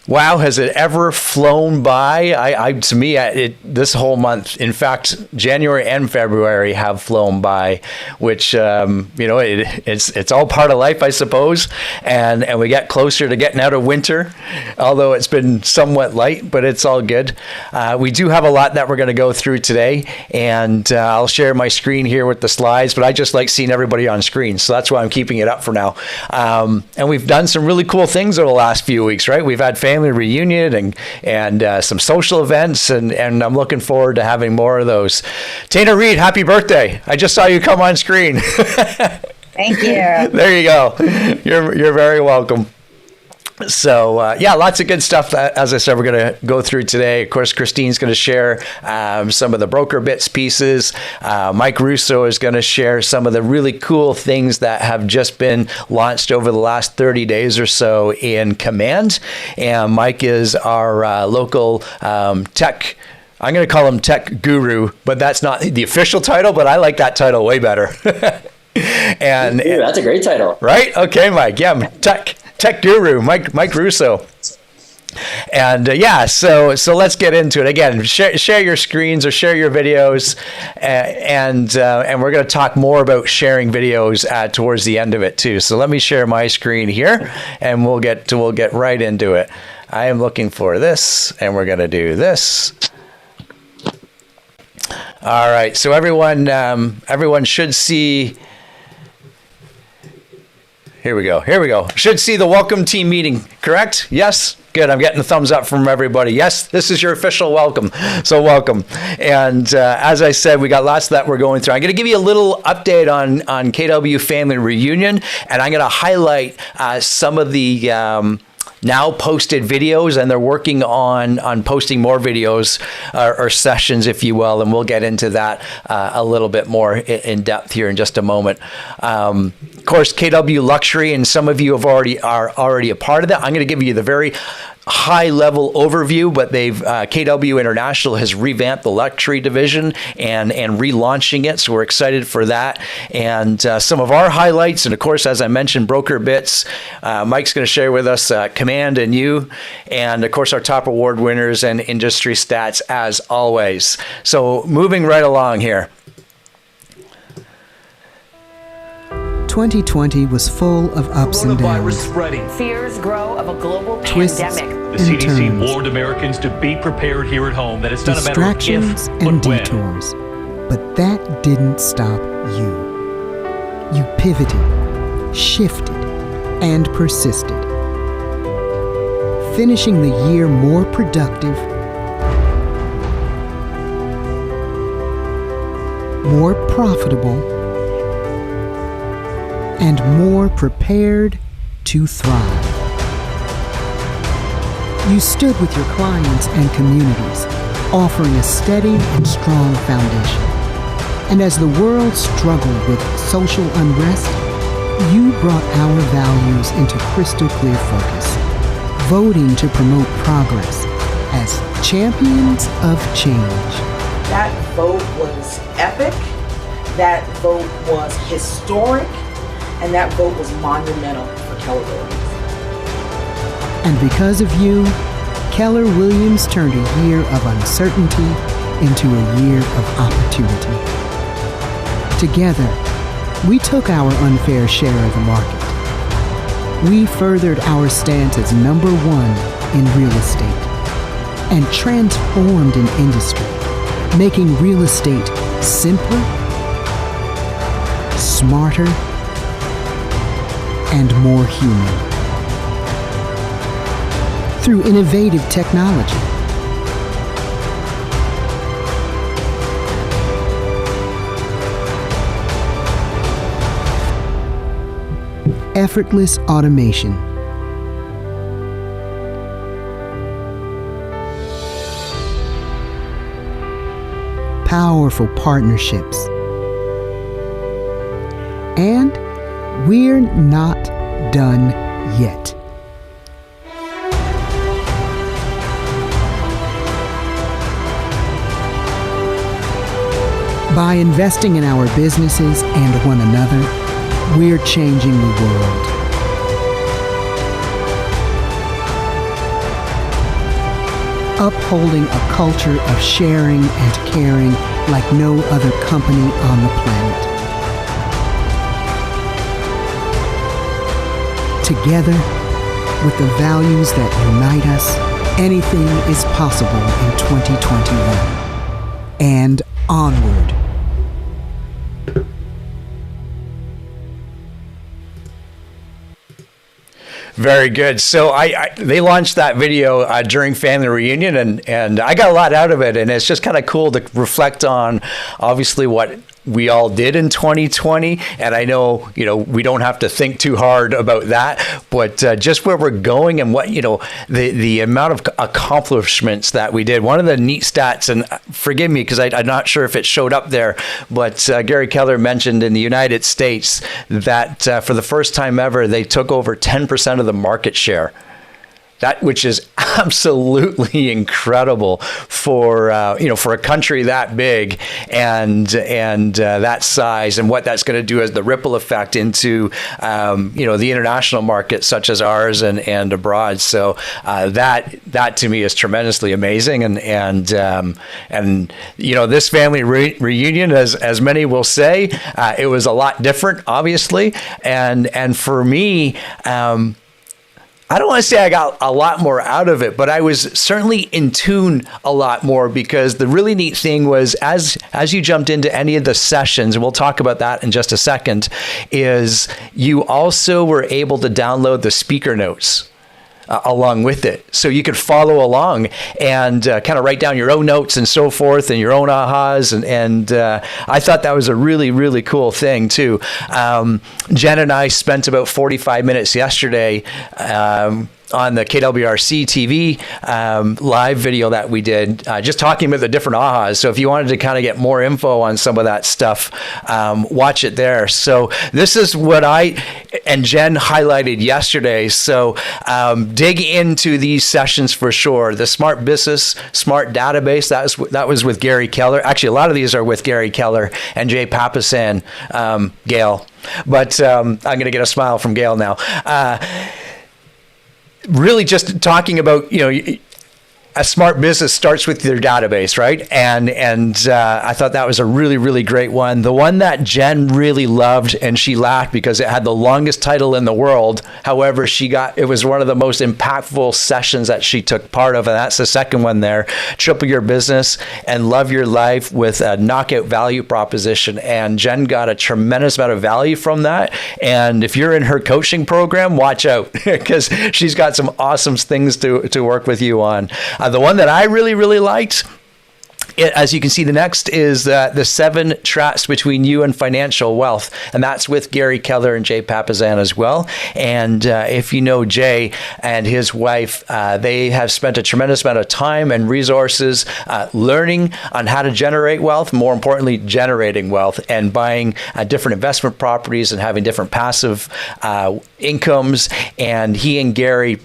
Wow, has it ever flown by? To me, this whole month, in fact, January and February have flown by, which it's all part of life, I suppose. And we get closer to getting out of winter, although it's been somewhat light, but it's all good. We do have a lot that we're going to go through today, and I'll share my screen here with the slides. But I just like seeing everybody on screen, so that's why I'm keeping it up for now. And we've done some really cool things over the last few weeks, right? We've had family reunion and some social events, and I'm looking forward to having more of those. Tana Reed, happy birthday. I just saw you come on screen. Thank you. There you go. You're very welcome. So, lots of good stuff that, as I said, we're going to go through today. Of course, Christine's going to share some of the broker bits pieces. Mike Russo is going to share some of the really cool things that have just been launched over the last 30 days or so in Command. And Mike is our local tech, I'm going to call him tech guru, but that's not the official title, but I like that title way better. And that's a great title. Right? Okay, Mike. Yeah, tech guru, Mike Russo. And so let's get into it. Again, share your screens or share your videos, and we're going to talk more about sharing videos towards the end of it too. So let me share my screen here, and we'll get right into it. I am looking for this, and we're going to do this. All right. So everyone should see. Here we go. Should see the welcome team meeting, correct? Yes? Good. I'm getting a thumbs up from everybody. Yes, this is your official welcome. So welcome. And as I said, we got lots that we're going through. I'm going to give you a little update on KW Family Reunion, and I'm going to highlight some of the now posted videos, and they're working on posting more videos or sessions, if you will, and we'll get into that a little bit more in depth here in just a moment. Of course, KW Luxury, and some of you are already a part of that. I'm going to give you the very high level overview, but KW International has revamped the luxury division and relaunching it, so we're excited for that. And some of our highlights, and of course, as I mentioned, broker bits. Mike's going to share with us Command and You, and of course our top award winners and industry stats as always. So moving right along here. 2020 was full of ups and downs. Spreading. Fears grow of a global Twists pandemic. The CDC turns. warned Americans to be prepared here at home, that it's not a matter of Distractions if, and but when. detours. But that didn't stop you. You pivoted, shifted, and persisted. Finishing the year more productive, more profitable, and more prepared to thrive. You stood with your clients and communities, offering a steady and strong foundation. And as the world struggled with social unrest, you brought our values into crystal clear focus, voting to promote progress as champions of change. That vote was epic, that vote was historic, and that vote was monumental for Keller Williams. And because of you, Keller Williams turned a year of uncertainty into a year of opportunity. Together, we took our unfair share of the market. We furthered our stance as number one in real estate and transformed an industry, making real estate simpler, smarter, and more human. Through innovative technology, effortless automation, powerful partnerships, and we're not done yet. By investing in our businesses and one another, we're changing the world. upholding a culture of sharing and caring like no other company on the planet. Together, with the values that unite us, anything is possible in 2021. And onward. Very good. So they launched that video during family reunion, and I got a lot out of it. And it's just kind of cool to reflect on, obviously, what we all did in 2020. And I know, we don't have to think too hard about that, but just where we're going and what, the amount of accomplishments that we did. One of the neat stats, and forgive me because I'm not sure if it showed up there, but Gary Keller mentioned in the United States that for the first time ever, they took over 10% of the market share. Which is absolutely incredible for a country that big and that size, and what that's going to do as the ripple effect into the international markets such as ours and abroad. So that to me is tremendously amazing, and this family reunion, as many will say, it was a lot different, obviously, and for me. I don't want to say I got a lot more out of it, but I was certainly in tune a lot more, because the really neat thing was as you jumped into any of the sessions, and we'll talk about that in just a second, is you also were able to download the speaker notes along with it. So you could follow along and kind of write down your own notes and so forth, and your own ahas. And I thought that was a really, really cool thing too. Jen and I spent about 45 minutes yesterday on the KWRC TV live video that we did, just talking about the different ahas. So if you wanted to kind of get more info on some of that stuff, watch it there. So this is what I and Jen highlighted yesterday. So dig into these sessions for sure. The Smart Business, Smart Database, that was with Gary Keller. Actually, a lot of these are with Gary Keller and Jay Papasan, Gail. But I'm going to get a smile from Gail now. Really just talking about, a smart business starts with their database, right? And I thought that was a really, really great one. The one that Jen really loved, and she laughed because it had the longest title in the world. However, it was one of the most impactful sessions that she took part of, and that's the second one there, Triple Your Business and Love Your Life with a Knockout Value Proposition. And Jen got a tremendous amount of value from that. And if you're in her coaching program, watch out, because she's got some awesome things to work with you on. The one that I really, really liked, as you can see, the next is the 7 traps between you and financial wealth. And that's with Gary Keller and Jay Papasan as well. And if you know Jay and his wife, they have spent a tremendous amount of time and resources learning on how to generate wealth, more importantly, generating wealth, and buying different investment properties and having different passive incomes. And he and Gary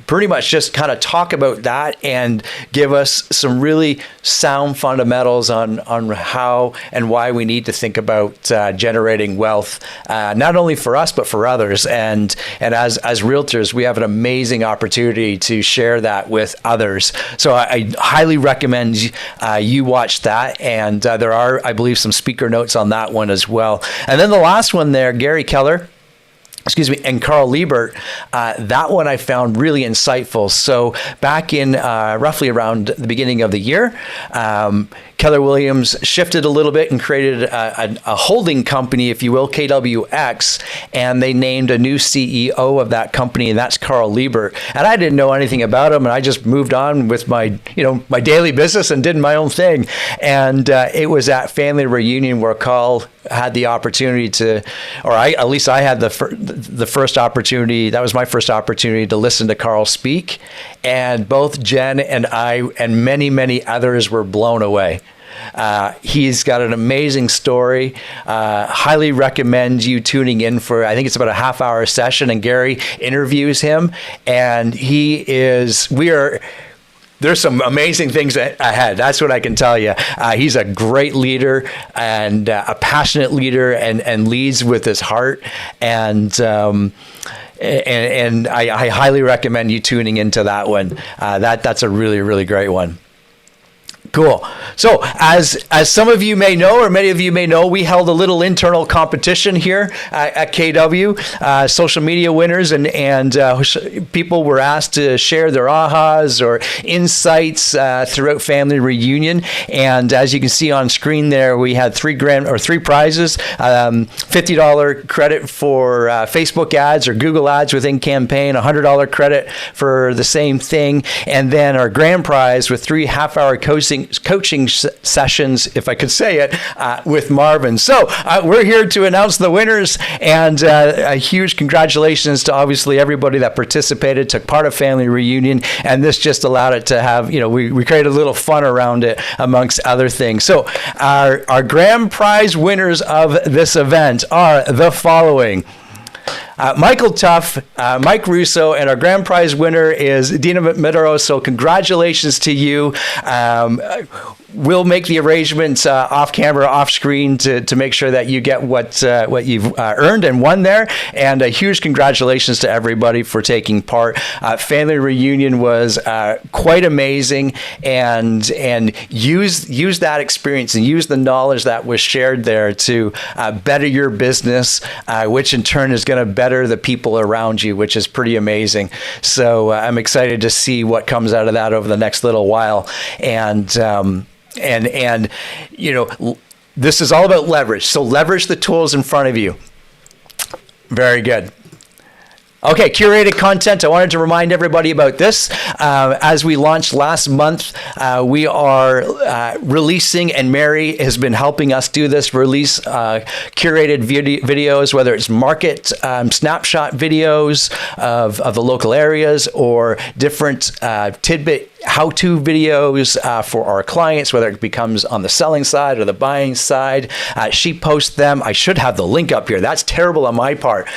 pretty much just kind of talk about that and give us some really sound fundamentals on how and why we need to think about generating wealth, not only for us, but for others. And as realtors, we have an amazing opportunity to share that with others. So I highly recommend you watch that. And there are, I believe, some speaker notes on that one as well. And then the last one there, Gary Keller, and Carl Liebert, that one I found really insightful. So back in roughly around the beginning of the year, Keller Williams shifted a little bit and created a holding company, if you will, KWX, and they named a new CEO of that company, and that's Carl Liebert. And I didn't know anything about him, and I just moved on with my daily business and did my own thing. And it was at family reunion where Carl had the opportunity to, or I had the first opportunity. That was my first opportunity to listen to Carl speak, and both Jen and I and many, many others were blown away. He's got an amazing story. Highly recommend you tuning in for, I think it's about a half-hour session, and Gary interviews him, and there's some amazing things ahead. That's what I can tell you. He's a great leader and a passionate leader, and leads with his heart. And and I highly recommend you tuning into that one. That's a really, really great one. Cool. So as some of you may know, or many of you may know, we held a little internal competition here at KW. Social media winners and people were asked to share their ahas or insights throughout Family Reunion. And as you can see on screen there, we had three prizes: $50 credit for Facebook ads or Google ads within campaign, $100 credit for the same thing, and then our grand prize with 3 half-hour coaching sessions, if I could say it, with Marvin. So we're here to announce the winners, and a huge congratulations to obviously everybody that participated, took part of Family Reunion, and this just allowed it to have, we created a little fun around it amongst other things. So our grand prize winners of this event are the following. Michael Tuff, Mike Russo, and our grand prize winner is Dina Medeiros. So congratulations to you. We'll make the arrangements off camera, off screen to make sure that you get what you've earned and won there. And a huge congratulations to everybody for taking part. Family Reunion was quite amazing, and use that experience and use the knowledge that was shared there to better your business, which in turn is going to better the people around you, which is pretty amazing. So I'm excited to see what comes out of that over the next little while. And this is all about leverage. So leverage the tools in front of you. Very good. Okay, curated content. I wanted to remind everybody about this. As we launched last month, we are releasing, and Mary has been helping us do this, release curated videos, whether it's market snapshot videos of the local areas or different tidbit how-to videos for our clients, whether it becomes on the selling side or the buying side. She posts them. I should have the link up here. That's terrible on my part.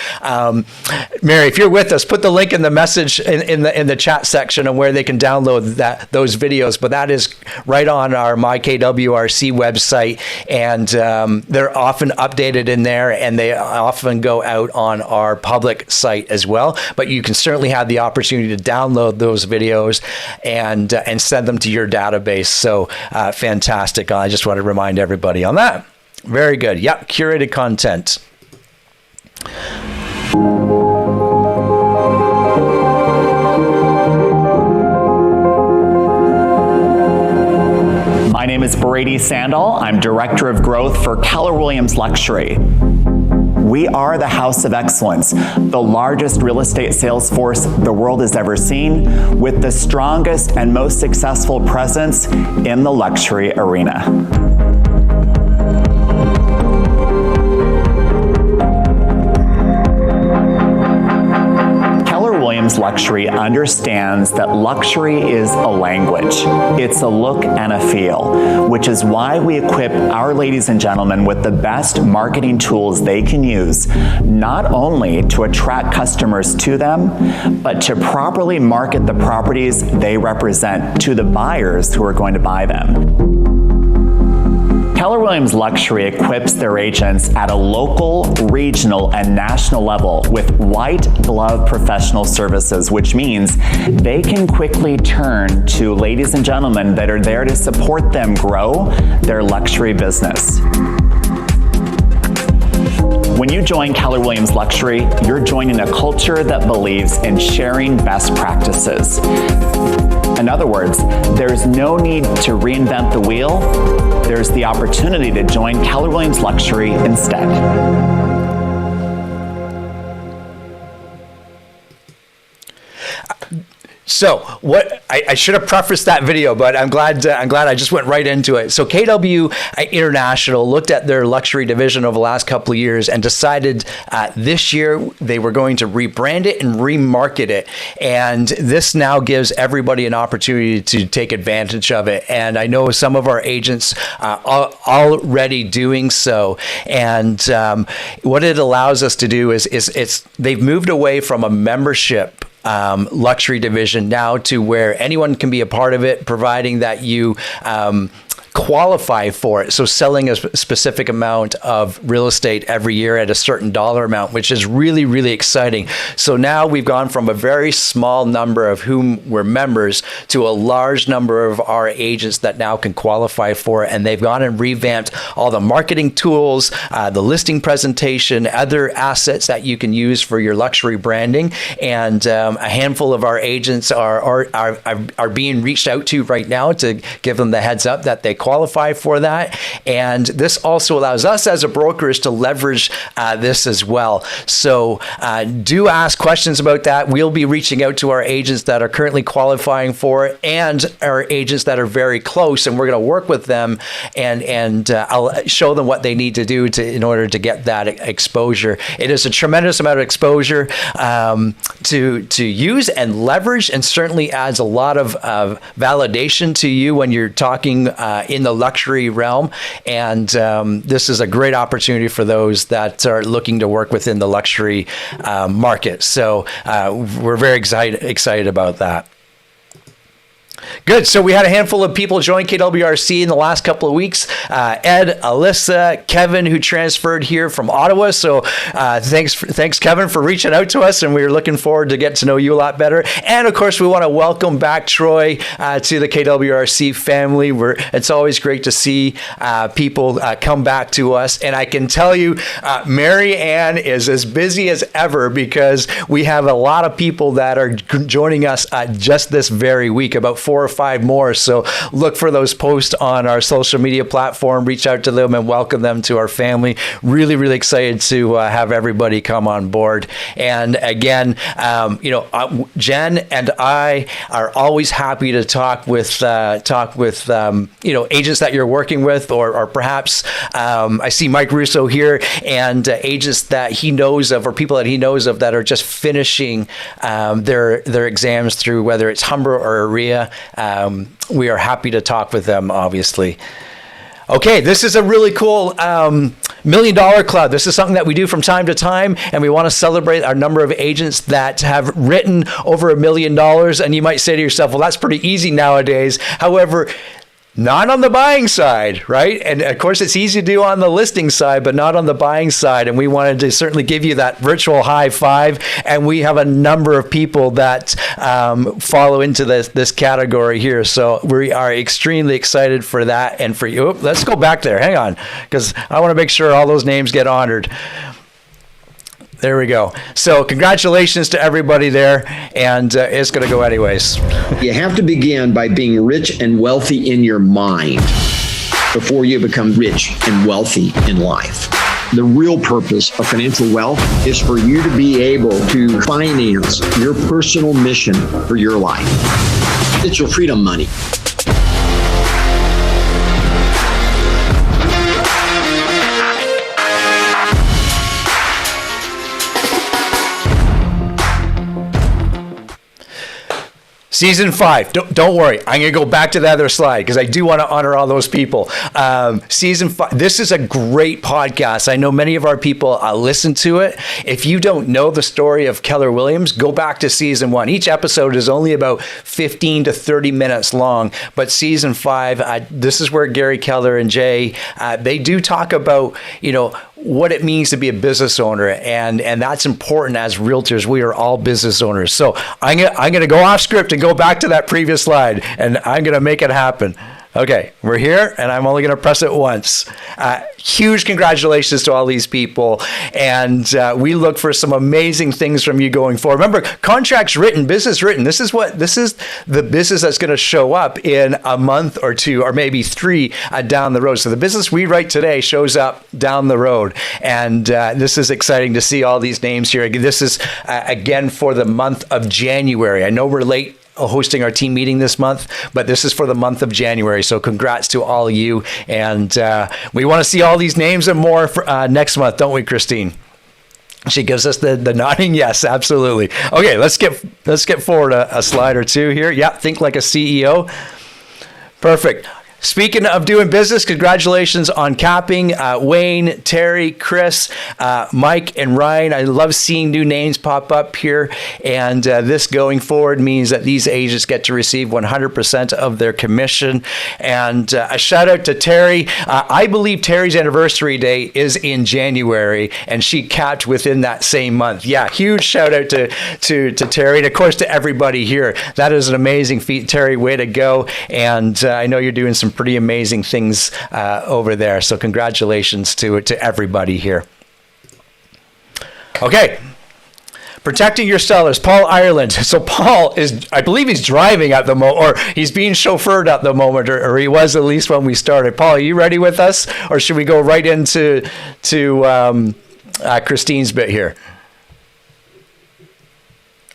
Mary, if you're with us, put the link in the message in the chat section of where they can download those videos. But that is right on our MyKWRC website, and they're often updated in there, and they often go out on our public site as well. But you can certainly have the opportunity to download those videos and send them to your database. So fantastic. I just want to remind everybody on that. Very good. Yep, curated content. My name is Brady Sandall. I'm Director of Growth for Keller Williams Luxury. We are the House of Excellence, the largest real estate sales force the world has ever seen, with the strongest and most successful presence in the luxury arena. Williams Luxury understands that luxury is a language. It's a look and a feel, which is why we equip our ladies and gentlemen with the best marketing tools they can use, not only to attract customers to them, but to properly market the properties they represent to the buyers who are going to buy them. Keller Williams Luxury equips their agents at a local, regional, and national level with white glove professional services, which means they can quickly turn to ladies and gentlemen that are there to support them grow their luxury business. When you join Keller Williams Luxury, you're joining a culture that believes in sharing best practices. In other words, there's no need to reinvent the wheel. There's the opportunity to join Keller Williams Luxury instead. So what I should have prefaced that video, but I'm glad I just went right into it. So KW International looked at their luxury division over the last couple of years and decided this year they were going to rebrand it and remarket it. And this now gives everybody an opportunity to take advantage of it. And I know some of our agents are already doing so. And what it allows us to do is they've moved away from a membership luxury division now to where anyone can be a part of it, providing that you qualify for it. So selling a specific amount of real estate every year at a certain dollar amount, which is really, really exciting. So now we've gone from a very small number of whom we're members to a large number of our agents that now can qualify for it. And they've gone and revamped all the marketing tools, the listing presentation, other assets that you can use for your luxury branding. And a handful of our agents are being reached out to right now to give them the heads up that they qualify for that. And this also allows us as a brokers to leverage this as well. So do ask questions about that. We'll be reaching out to our agents that are currently qualifying for it and our agents that are very close, and we're going to work with them and I'll show them what they need to do in order to get that exposure. It is a tremendous amount of exposure to use and leverage, and certainly adds a lot of validation to you when you're talking in the luxury realm. And this is a great opportunity for those that are looking to work within the luxury market. So we're very excited about that. Good. So we had a handful of people join KWRC in the last couple of weeks. Ed, Alyssa, Kevin, who transferred here from Ottawa. So thanks, Kevin, for reaching out to us, and we're looking forward to get to know you a lot better. And of course, we want to welcome back Troy to the KWRC family. It's always great to see people come back to us. And I can tell you, Mary Ann is as busy as ever because we have a lot of people that are joining us just this very week, about 4 or 5 more. So look for those posts on our social media platform, reach out to them and welcome them to our family. Really, really excited to have everybody come on board. And again, Jen and I are always happy to talk with agents that you're working with, or perhaps I see Mike Russo here, and agents that he knows of, or people that he knows of that are just finishing their exams through, whether it's Humber or AREA. We are happy to talk with them, obviously. Okay, this is a really cool $1 Million Club. This is something that we do from time to time, and we want to celebrate our number of agents that have written over $1 million. And you might say to yourself, well, that's pretty easy nowadays. However, not on the buying side, right? And of course, it's easy to do on the listing side, but not on the buying side. And we wanted to certainly give you that virtual high five. And we have a number of people that follow into this category here. So we are extremely excited for that and for you. Let's go back there. Hang on, because I want to make sure all those names get honored. There we go. So congratulations to everybody there, and it's going to go anyways. You have to begin by being rich and wealthy in your mind before you become rich and wealthy in life. The real purpose of financial wealth is for you to be able to finance your personal mission for your life. It's your freedom money. Season 5. Don't worry. I'm going to go back to the other slide because I do want to honor all those people. Season 5. This is a great podcast. I know many of our people listen to it. If you don't know the story of Keller Williams, go back to season 1. Each episode is only about 15 to 30 minutes long. But season 5, this is where Gary Keller and Jay, they do talk about, what it means to be a business owner. And that's important as realtors. We are all business owners. So I'm going to go off script and go back to that previous slide, and I'm going to make it happen. Okay, we're here, and I'm only going to press it once. Huge congratulations to all these people, and we look for some amazing things from you going forward. Remember, contracts written, business written. This is the business that's going to show up in a month or 2 or maybe 3 down the road. So the business we write today shows up down the road, and this is exciting to see all these names here. This is again for the month of January. I know we're late hosting our team meeting this month, but this is for the month of January. So congrats to all of you. And we want to see all these names and more for, next month, don't we, Christine? She gives us the nodding yes, absolutely. Okay, let's get forward a slide or two here. Yeah, think like a CEO. Perfect. Speaking of doing business, congratulations on capping. Wayne, Terry, Chris, Mike, and Ryan. I love seeing new names pop up here. And this going forward means that these agents get to receive 100% of their commission. And a shout out to Terry. I believe Terry's anniversary day is in January, and she capped within that same month. Yeah, huge shout out to Terry, and of course to everybody here. That is an amazing feat, Terry. Way to go. And I know you're doing some pretty amazing things over there. So congratulations to everybody here. Okay. Protecting your sellers, Paul Ireland. So Paul is, I believe he's driving at the moment, or he's being chauffeured at the moment, or he was at least when we started. Paul, are you ready with us? Or should we go right into Christine's bit here?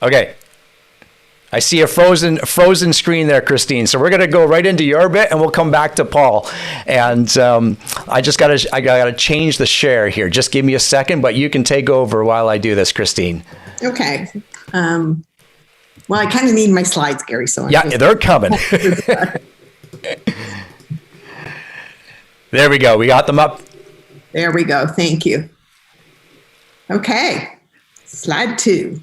Okay. I see a frozen screen there, Christine. So we're going to go right into your bit, and we'll come back to Paul. And I gotta change the share here. Just give me a second, but you can take over while I do this, Christine. Okay. Well, I kind of need my slides, Gary. So they're coming. There we go. We got them up. There we go. Thank you. Okay. Slide 2.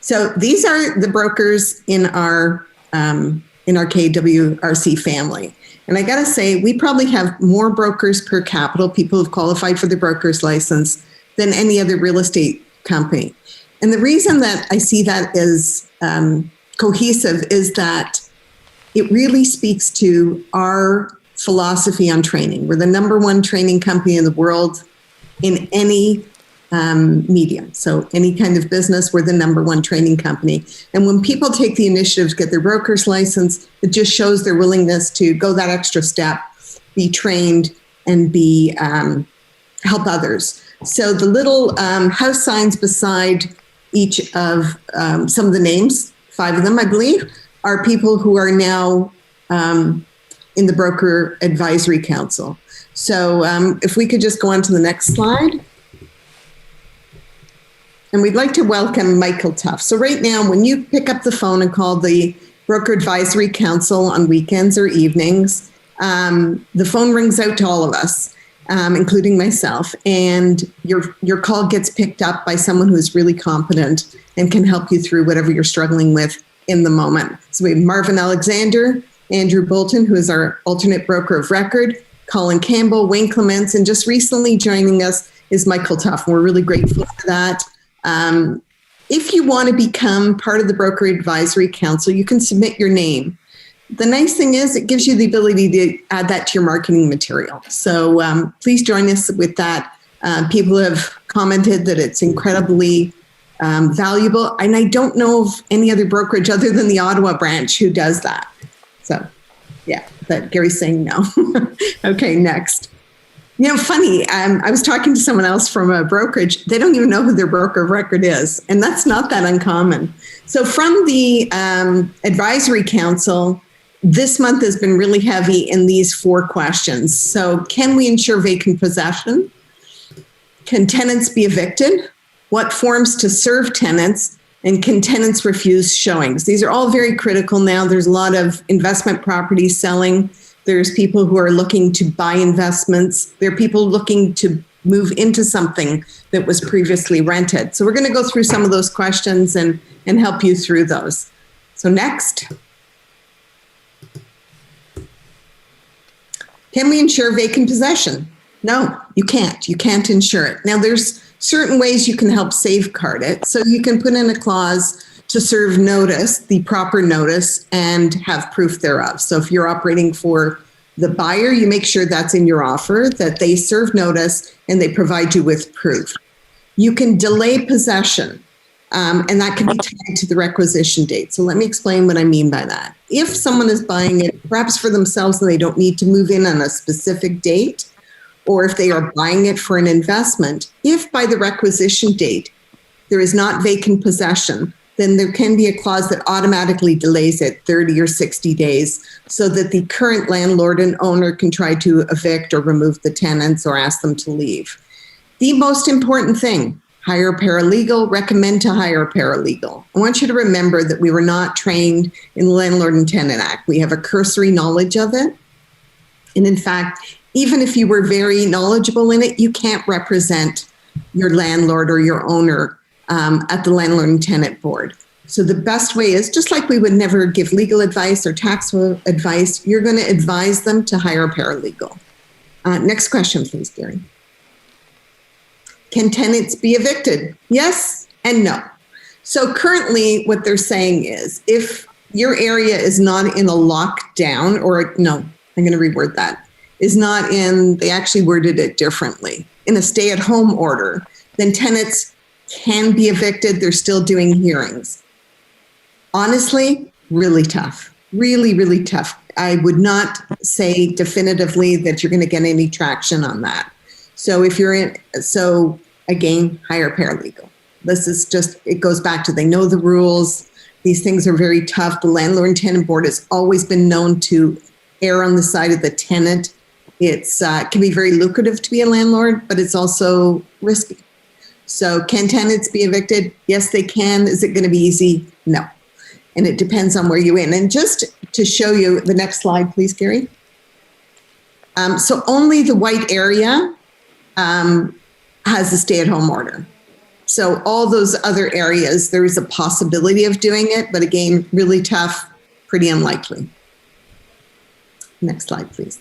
So these are the brokers in our KWRC family. And I got to say, we probably have more brokers per capital, people who've qualified for the broker's license, than any other real estate company. And the reason that I see that as cohesive is that it really speaks to our philosophy on training. We're the #1 training company in the world in any medium. So any kind of business, we're the #1 training company. And when people take the initiative to get their broker's license, it just shows their willingness to go that extra step, be trained, and be help others. So the little house signs beside each of some of the names, 5 of them, I believe, are people who are now in the Broker Advisory Council. So if we could just go on to the next slide. And we'd like to welcome Michael Tuff. So right now, when you pick up the phone and call the Broker Advisory Council on weekends or evenings, the phone rings out to all of us, including myself, and your call gets picked up by someone who is really competent and can help you through whatever you're struggling with in the moment. So we have Marvin Alexander, Andrew Bolton, who is our alternate broker of record, Colin Campbell, Wayne Clements, and just recently joining us is Michael Tuff. And we're really grateful for that. If you want to become part of the Broker Advisory Council, you can submit your name. The nice thing is it gives you the ability to add that to your marketing material. So please join us with that. People have commented that it's incredibly valuable. And I don't know of any other brokerage other than the Ottawa branch who does that. So yeah, but Gary's saying no. Okay, next. You know, funny, I was talking to someone else from a brokerage. They don't even know who their broker of record is. And that's not that uncommon. So from the Advisory Council, this month has been really heavy in these 4 questions. So can we ensure vacant possession? Can tenants be evicted? What forms to serve tenants? And can tenants refuse showings? These are all very critical now. There's a lot of investment properties selling. There's people who are looking to buy investments. There are people looking to move into something that was previously rented. So we're going to go through some of those questions and help you through those. So next. Can we insure vacant possession? No, you can't. You can't insure it. Now, there's certain ways you can help safeguard it. So you can put in a clause to serve notice, the proper notice, and have proof thereof. So if you're operating for the buyer, you make sure that's in your offer, that they serve notice and they provide you with proof. You can delay possession, and that can be tied to the requisition date. So let me explain what I mean by that. If someone is buying it, perhaps for themselves and they don't need to move in on a specific date, or if they are buying it for an investment, if by the requisition date there is not vacant possession, then there can be a clause that automatically delays it 30 or 60 days so that the current landlord and owner can try to evict or remove the tenants or ask them to leave. The most important thing hire a paralegal, recommend to hire a paralegal. I want you to remember that we were not trained in the Landlord and Tenant Act. We have a cursory knowledge of it. And in fact, even if you were very knowledgeable in it, you can't represent your landlord or your owner at the Landlord and Tenant Board. So the best way is, just like we would never give legal advice or tax advice, you're going to advise them to hire a paralegal. Next question, please, Gary. Can tenants be evicted? Yes and no. So currently what they're saying is, if your area is not in a lockdown, or no, I'm going to reword that, is not in, they actually worded it differently, in a stay-at-home order, then tenants can be evicted. They're still doing hearings. Honestly, really tough. Really, really tough. I would not say definitively that you're going to get any traction on that. So if you're in, so again, hire a paralegal. This is just, it goes back to, they know the rules. These things are very tough. The Landlord and Tenant Board has always been known to err on the side of the tenant. It's can be very lucrative to be a landlord, but it's also risky. So can tenants be evicted? Yes, they can. Is it going to be easy? No. And it depends on where you're in. And just to show you, the next slide, please, Gary. So only the white area has a stay-at-home order. So all those other areas, there is a possibility of doing it, but again, really tough, pretty unlikely. Next slide, please.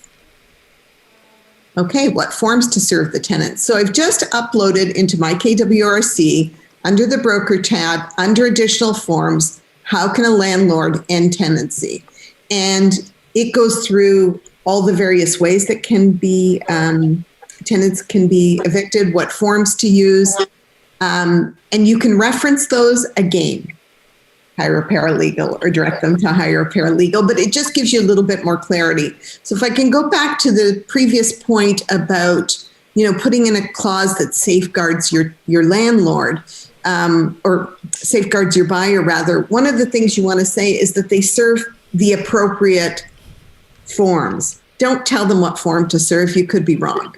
Okay, what forms to serve the tenants? So I've just uploaded into my KWRC, under the broker tab, under additional forms, how can a landlord end tenancy? And it goes through all the various ways that can be, tenants can be evicted, what forms to use. And you can reference those again, hire a paralegal or direct them to hire a paralegal, but it just gives you a little bit more clarity. So if I can go back to the previous point about, putting in a clause that safeguards your landlord, or safeguards your buyer rather, one of the things you want to say is that they serve the appropriate forms. Don't tell them what form to serve. You could be wrong.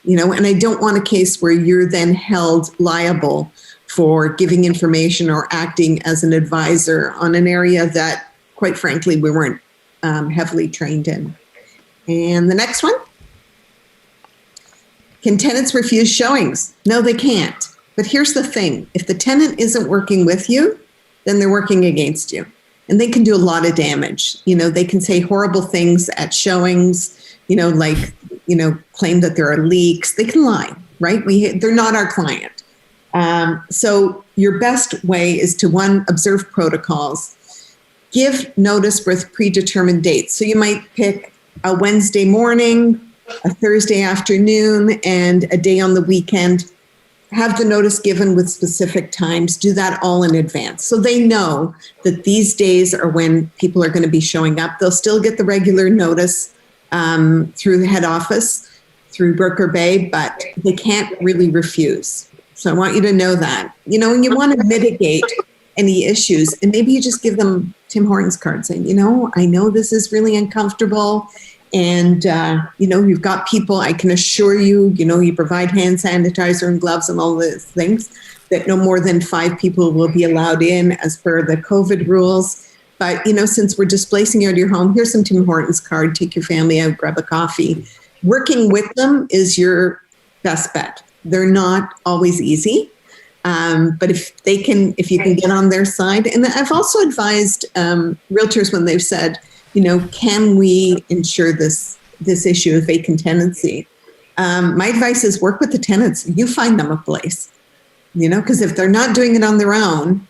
And I don't want a case where you're then held liable for giving information or acting as an advisor on an area that, quite frankly, we weren't heavily trained in. And the next one. Can tenants refuse showings? No, they can't. But here's the thing. If the tenant isn't working with you, then they're working against you. And they can do a lot of damage. They can say horrible things at showings, claim that there are leaks. They can lie, right? They're not our client. So your best way is to, one, observe protocols, give notice with predetermined dates. So you might pick a Wednesday morning, a Thursday afternoon, and a day on the weekend. Have the notice given with specific times. Do that all in advance. So they know that these days are when people are going to be showing up. They'll still get the regular notice through the head office, through Broker Bay, but they can't really refuse. So I want you to know that, and you want to mitigate any issues, and maybe you just give them Tim Hortons card saying, I know this is really uncomfortable, and, you've got people, I can assure you, you provide hand sanitizer and gloves and all those things, that no more than 5 people will be allowed in as per the COVID rules. But, since we're displacing you out of your home, here's some Tim Hortons card, take your family out, grab a coffee. Working with them is your best bet. They're not always easy, but if you can get on their side. And I've also advised realtors when they've said, can we ensure this issue of vacant tenancy? My advice is work with the tenants. You find them a place, because if they're not doing it on their own,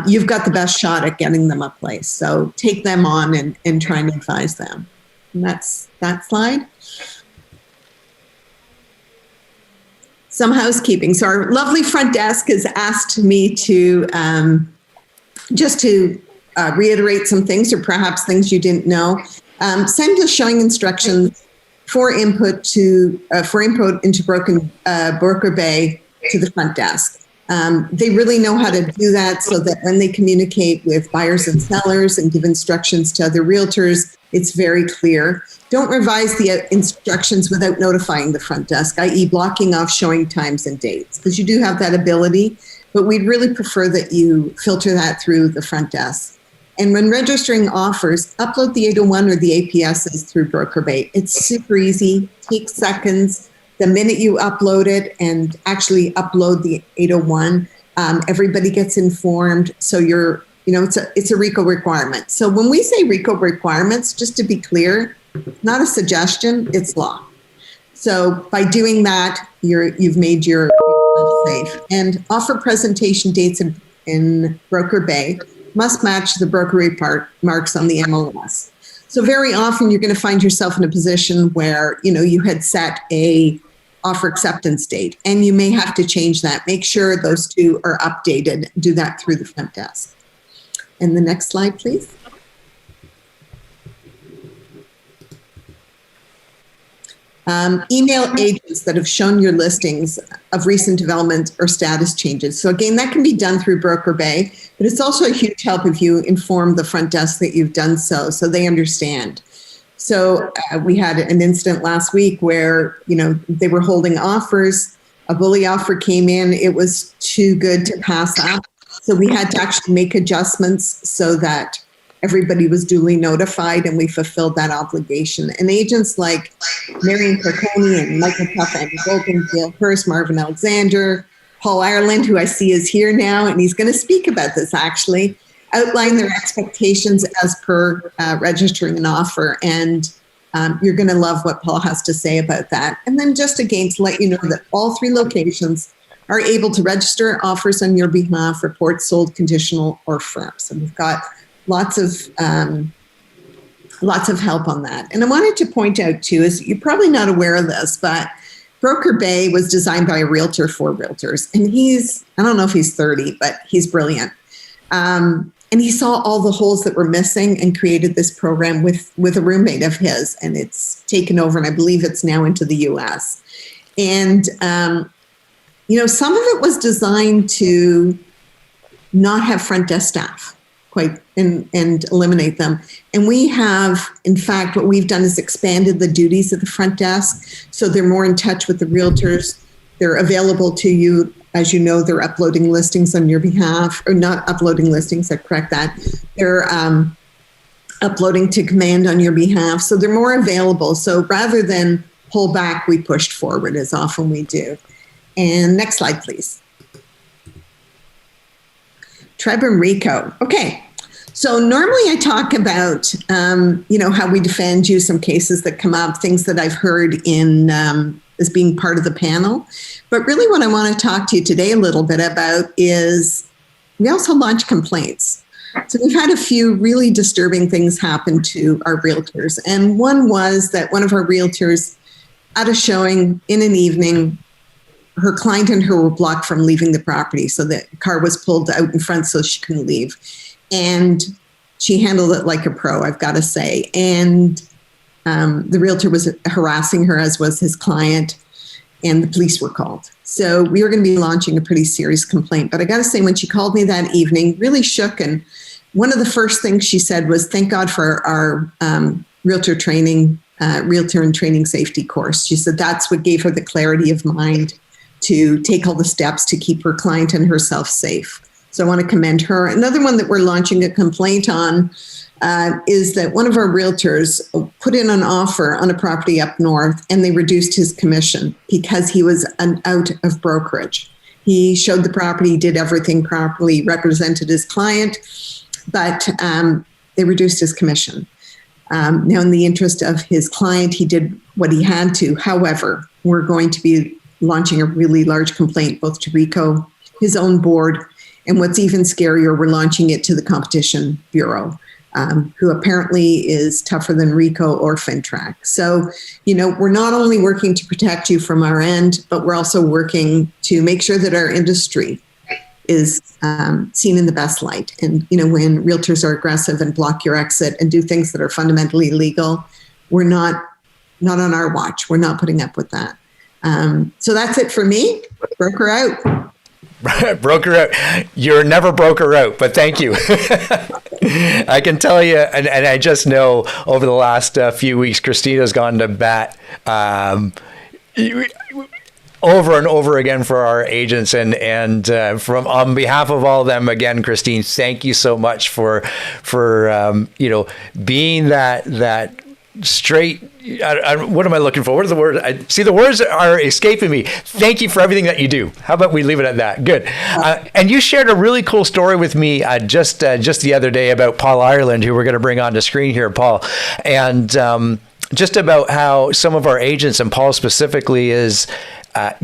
you've got the best shot at getting them a place. So take them on and try and advise them. And that's that slide. Some housekeeping. So our lovely front desk has asked me to just to reiterate some things, or perhaps things you didn't know. Send the showing instructions for input into Broker Bay to the front desk. They really know how to do that so that when they communicate with buyers and sellers and give instructions to other realtors, it's very clear. Don't revise the instructions without notifying the front desk, i.e. blocking off showing times and dates, because you do have that ability, but we'd really prefer that you filter that through the front desk. And when registering offers, upload the 801 or the APSs through Broker Bay. It's super easy, takes seconds. The minute you upload it and actually upload the 801, everybody gets informed. So it's a RICO requirement. So when we say RICO requirements, just to be clear, not a suggestion, it's law. So by doing that, you've made yourself safe. And offer presentation dates in Broker Bay must match the brokerage marks on the MLS. So very often you're going to find yourself in a position where, you had set a offer acceptance date and you may have to change that. Make sure those two are updated. Do that through the front desk. And the next slide, please. Email agents that have shown your listings of recent development or status changes. So again, that can be done through Broker Bay, but it's also a huge help if you inform the front desk that you've done so they understand. So we had an incident last week where, they were holding offers. A bully offer came in. It was too good to pass up. So we had to actually make adjustments so that everybody was duly notified and we fulfilled that obligation. And agents like Marion Carconi and Michael Tuff, Andy Golden, Gail Hurst, Marvin Alexander, Paul Ireland, who I see is here now, and he's going to speak about this actually, outline their expectations as per registering an offer. And you're going to love what Paul has to say about that. And then just again, to let you know that all 3 locations are able to register offers on your behalf, report sold, conditional, or firm. So we've got lots of help on that. And I wanted to point out too, is you're probably not aware of this, but Broker Bay was designed by a realtor for realtors. And I don't know if he's 30, but he's brilliant. And he saw all the holes that were missing and created this program with a roommate of his. And it's taken over, and I believe it's now into the US. And, some of it was designed to not have front desk staff and eliminate them. And we have, in fact, what we've done is expanded the duties of the front desk. So they're more in touch with the realtors. They're available to you. As you know, they're uploading listings on your behalf, or not uploading listings, I correct that. They're uploading to command on your behalf. So they're more available. So rather than pull back, we pushed forward as often we do. And next slide, please. Treb and Rico. Okay. So normally I talk about, how we defend you, some cases that come up, things that I've heard in as being part of the panel. But really what I want to talk to you today a little bit about is we also launch complaints. So we've had a few really disturbing things happen to our realtors. And one was that one of our realtors at a showing in an evening, her client and her were blocked from leaving the property. So the car was pulled out in front so she couldn't leave. And she handled it like a pro, I've got to say. And the realtor was harassing her, as was his client, and the police were called. So we were going to be launching a pretty serious complaint. But I got to say, when she called me that evening, really shook. And one of the first things she said was, thank God for our realtor and training safety course. She said that's what gave her the clarity of mind to take all the steps to keep her client and herself safe. So I want to commend her. Another one that we're launching a complaint on is that one of our realtors put in an offer on a property up north, and they reduced his commission because he was out of brokerage. He showed the property, did everything properly, represented his client, but they reduced his commission. Now, in the interest of his client, he did what he had to. However, we're going to be launching a really large complaint, both to RICO, his own board, and what's even scarier, we're launching it to the Competition Bureau, who apparently is tougher than RICO or FinTrack. So, we're not only working to protect you from our end, but we're also working to make sure that our industry is seen in the best light. And, when realtors are aggressive and block your exit and do things that are fundamentally illegal, we're not on our watch. We're not putting up with that. So that's it for me. Broker out. Broker out. You're never broker out, but thank you. I can tell you, and I just know over the last few weeks, Christina's gone to bat over and over again for our agents, and from on behalf of all of them, again, Christine, thank you so much for being that straight. What am I looking for? What are the words? The words are escaping me. Thank you for everything that you do. How about we leave it at that? Good. And you shared a really cool story with me just the other day about Paul Ireland, who we're going to bring on the screen here, Paul, and just about how some of our agents, and Paul specifically, is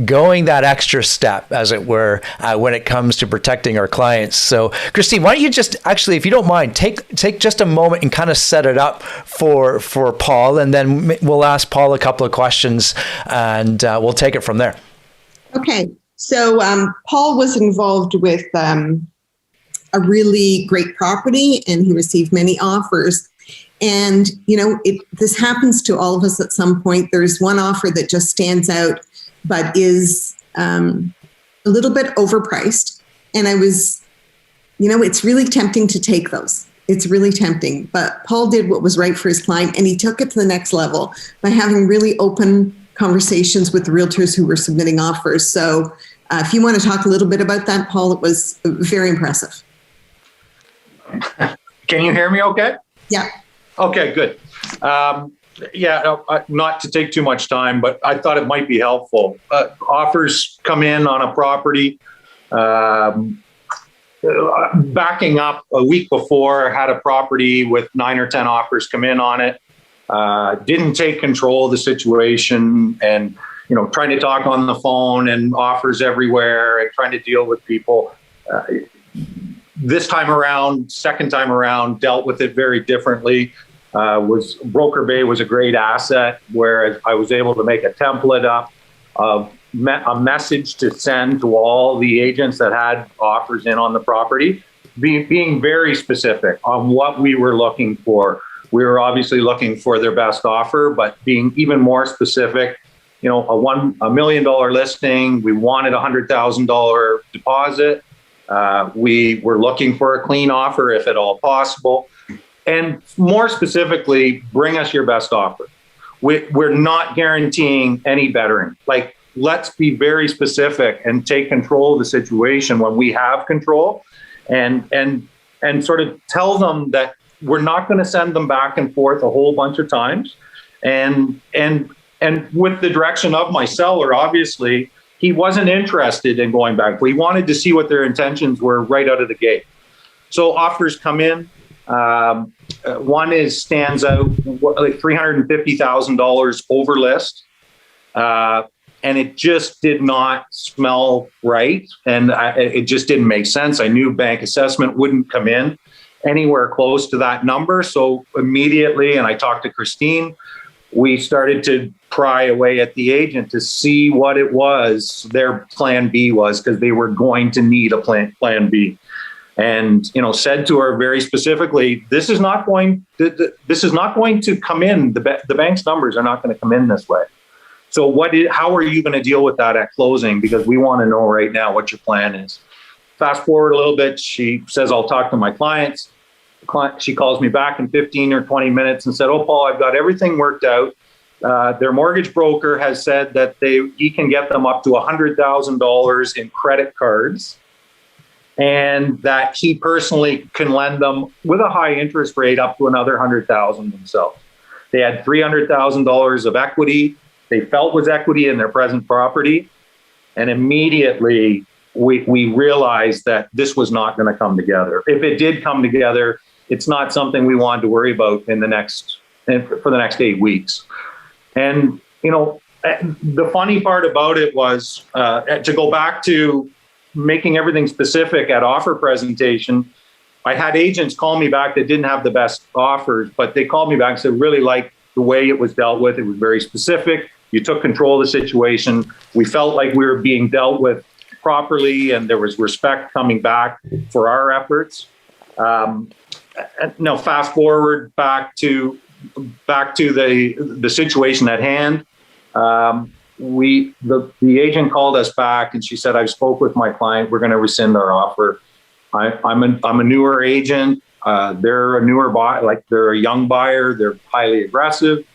going that extra step, as it were, when it comes to protecting our clients. So, Christine, why don't you just actually, if you don't mind, take just a moment and kind of set it up for Paul, and then we'll ask Paul a couple of questions, and we'll take it from there. Okay. So Paul was involved with a really great property, and he received many offers. And, this happens to all of us at some point. There's one offer that just stands out, but is a little bit overpriced. And I was, it's really tempting to take those. It's really tempting. But Paul did what was right for his client, and he took it to the next level by having really open conversations with the realtors who were submitting offers. So if you want to talk a little bit about that, Paul, it was very impressive. Can you hear me okay? Yeah. Okay, good. Not to take too much time, but I thought it might be helpful. Offers come in on a property. Backing up a week before, had a property with 9 or 10 offers come in on it. Didn't take control of the situation, and trying to talk on the phone and offers everywhere and trying to deal with people. This time around, second time around, dealt with it very differently. Broker Bay was a great asset, where I was able to make a template up of a message to send to all the agents that had offers in on the property, being very specific on what we were looking for. We were obviously looking for their best offer, but being even more specific. A $1 million listing, we wanted a $100,000 deposit. We were looking for a clean offer, if at all possible. And more specifically, bring us your best offer. We're not guaranteeing any bettering. Let's be very specific and take control of the situation when we have control, and sort of tell them that we're not going to send them back and forth a whole bunch of times. And with the direction of my seller, obviously, he wasn't interested in going back. We wanted to see what their intentions were right out of the gate. So offers come in. One stands out, like $350,000 over list. And it just did not smell right. And it just didn't make sense. I knew bank assessment wouldn't come in anywhere close to that number. So immediately, and I talked to Christine, we started to pry away at the agent to see what it was their plan B was, because they were going to need a plan B. And said to her very specifically, this is not going to come in. The bank's numbers are not going to come in this way. So how are you going to deal with that at closing? Because we want to know right now what your plan is. Fast forward a little bit. She says, I'll talk to my clients. She calls me back in 15 or 20 minutes and said, oh, Paul, I've got everything worked out. Their mortgage broker has said that he can get them up to $100,000 in credit cards, and that he personally can lend them with a high interest rate up to another $100,000 themselves. They had $300,000 of equity they felt was equity in their present property. And immediately we realized that this was not going to come together. If it did come together, it's not something we wanted to worry about for the next 8 weeks. And, the funny part about it was to go back to making everything specific at offer presentation. I had agents call me back that didn't have the best offers, but they called me back and said, really liked the way it was dealt with. It was very specific. You took control of the situation. We felt like we were being dealt with properly, and there was respect coming back for our efforts. Now, fast forward back to the situation at hand. the agent called us back and she said, I've spoke with my client. We're going to rescind our offer. I'm a newer agent. They're a newer buyer, like they're a young buyer. They're highly aggressive.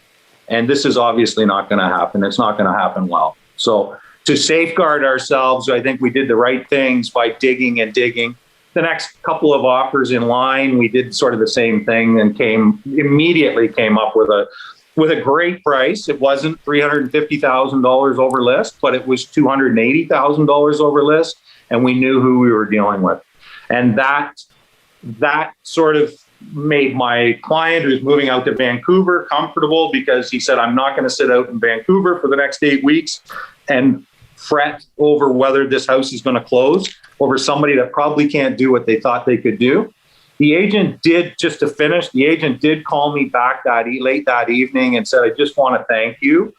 And this is obviously not going to happen. It's not going to happen well. So to safeguard ourselves, I think we did the right things by digging and digging. The next couple of offers in line, we did sort of the same thing and immediately came up with a great price. It wasn't $350,000 over list, but it was $280,000 over list. And we knew who we were dealing with. And that sort of made my client, who's moving out to Vancouver, comfortable, because he said, I'm not going to sit out in Vancouver for the next 8 weeks and fret over whether this house is going to close over somebody that probably can't do what they thought they could do. The agent did, just to finish, the agent did call me back late that evening and said, I just want to thank you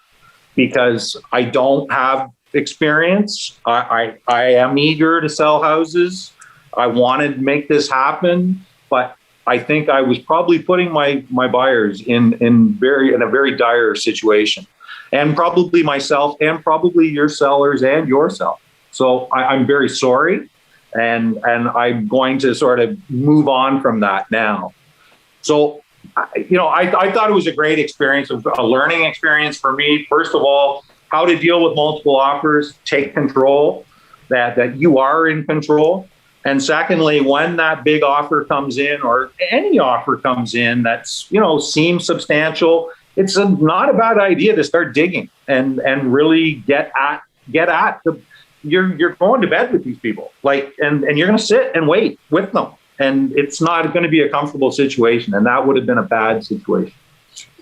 because I don't have experience. I am eager to sell houses. I wanted to make this happen, but I think I was probably putting my buyers in a very dire situation, and probably myself and probably your sellers and yourself. So I'm very sorry. And I'm going to sort of move on from that now. So, I thought it was a great experience, a learning experience for me. First of all, how to deal with multiple offers, take control, that you are in control. And secondly, when that big offer comes in, or any offer comes in that's, seems substantial, it's not a bad idea to start digging and really get at you're going to bed with these people, and you're going to sit and wait with them, and it's not going to be a comfortable situation, and that would have been a bad situation.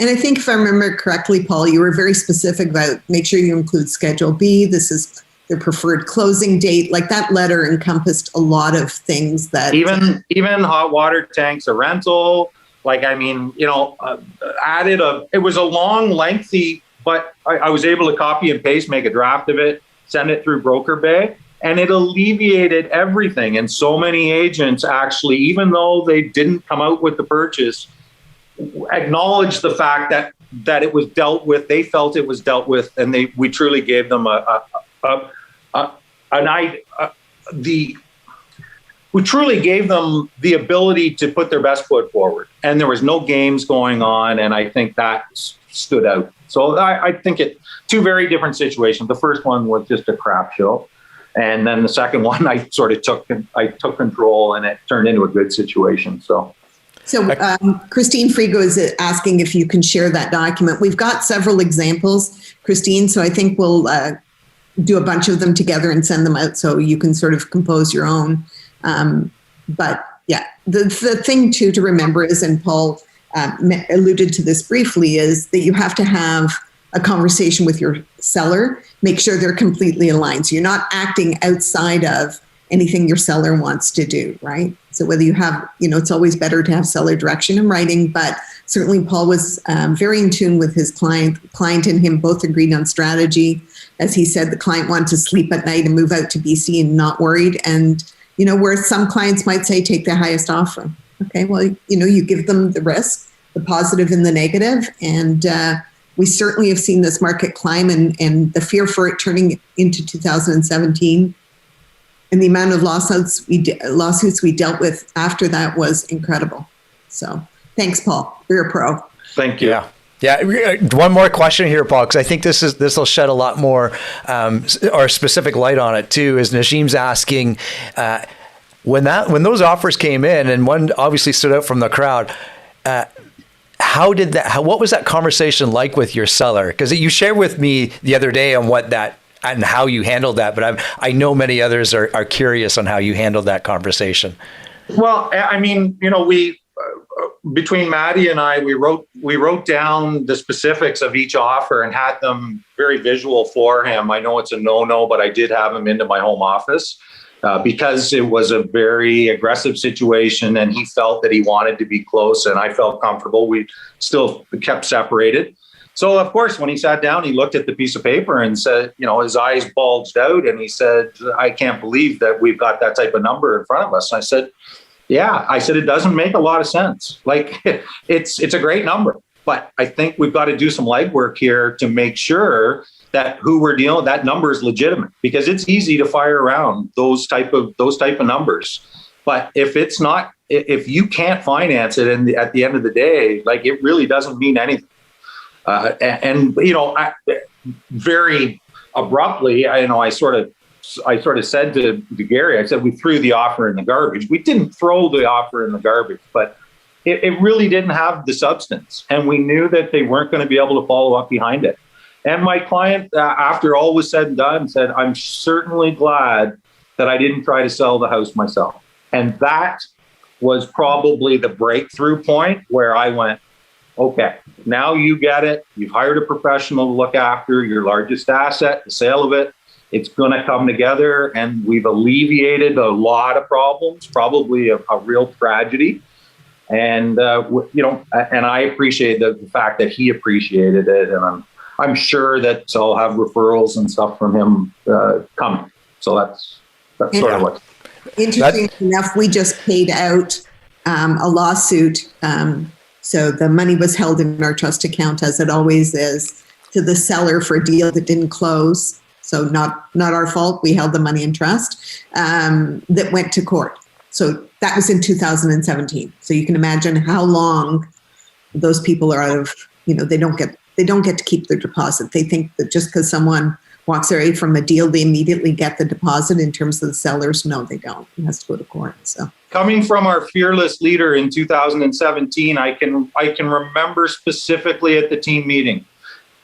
And I think if I remember correctly, Paul, you were very specific about make sure you include Schedule B. This is their preferred closing date. Like that letter encompassed a lot of things that even hot water tanks, a rental. Added it was a long, lengthy, but I was able to copy and paste, make a draft of it, send it through Broker Bay, and it alleviated everything. And so many agents actually, even though they didn't come out with the purchase, acknowledged the fact that it was dealt with. They felt it was dealt with, and we truly gave them we truly gave them the ability to put their best foot forward. And there was no games going on, and I think that stood out. So I think two very different situations. The first one was just a crap show. And then the second one, I took control, and it turned into a good situation. So Christine Frigo is asking if you can share that document. We've got several examples, Christine, so I think we'll do a bunch of them together and send them out so you can sort of compose your own. But yeah, the thing too to remember is, and Paul alluded to this briefly, is that you have to have a conversation with your seller, make sure they're completely aligned. So you're not acting outside of anything your seller wants to do, right? So whether you have, it's always better to have seller direction in writing, but certainly Paul was very in tune with his client. Client and him both agreed on strategy. As he said, the client wanted to sleep at night and move out to BC and not worried. And, where some clients might say, take the highest offer. Okay, well, you give them the risk, the positive and the negative. And we certainly have seen this market climb, and the fear for it turning into 2017 and the amount of lawsuits we dealt with after that was incredible. So thanks, Paul. You're a pro. Thank you. Yeah. One more question here, Paul, because I think this will shed a lot more or specific light on it too. Is Najim's asking when those offers came in, and one obviously stood out from the crowd. What was that conversation like with your seller? Because you shared with me the other day on what that and how you handled that, but I know many others are curious on how you handled that conversation. Well, I mean, we between Maddie and I, we wrote down the specifics of each offer and had them very visual for him. I know it's a no-no, but I did have him into my home office because it was a very aggressive situation, and he felt that he wanted to be close, and I felt comfortable. We still kept separated. So, of course, when he sat down, he looked at the piece of paper and said, his eyes bulged out, and he said, I can't believe that we've got that type of number in front of us. And I said, yeah, it doesn't make a lot of sense. Like, it's a great number, but I think we've got to do some legwork here to make sure that who we're dealing with, that number is legitimate, because it's easy to fire around those type of numbers. But if you can't finance it, and at the end of the day, like, it really doesn't mean anything. Very abruptly, I sort of said to Gary, I said, we threw the offer in the garbage. We didn't throw the offer in the garbage, but it really didn't have the substance. And we knew that they weren't going to be able to follow up behind it. And my client, after all was said and done, said, I'm certainly glad that I didn't try to sell the house myself. And that was probably the breakthrough point where I went, okay, now you get it. You've hired a professional to look after your largest asset, the sale of it. It's going to come together, and we've alleviated a lot of problems, probably a real tragedy. And, and I appreciate the fact that he appreciated it. And I'm sure that I'll have referrals and stuff from him coming. So that's sort of what. Interesting enough, we just paid out a lawsuit. So the money was held in our trust account, as it always is, to the seller for a deal that didn't close. So not our fault. We held the money in trust that went to court. So that was in 2017. So you can imagine how long those people are out of, they don't get to keep their deposit. They think that just because someone walks away from a deal, they immediately get the deposit. In terms of the sellers, no, they don't. It has to go to court. So coming from our fearless leader in 2017, I can remember specifically at the team meeting,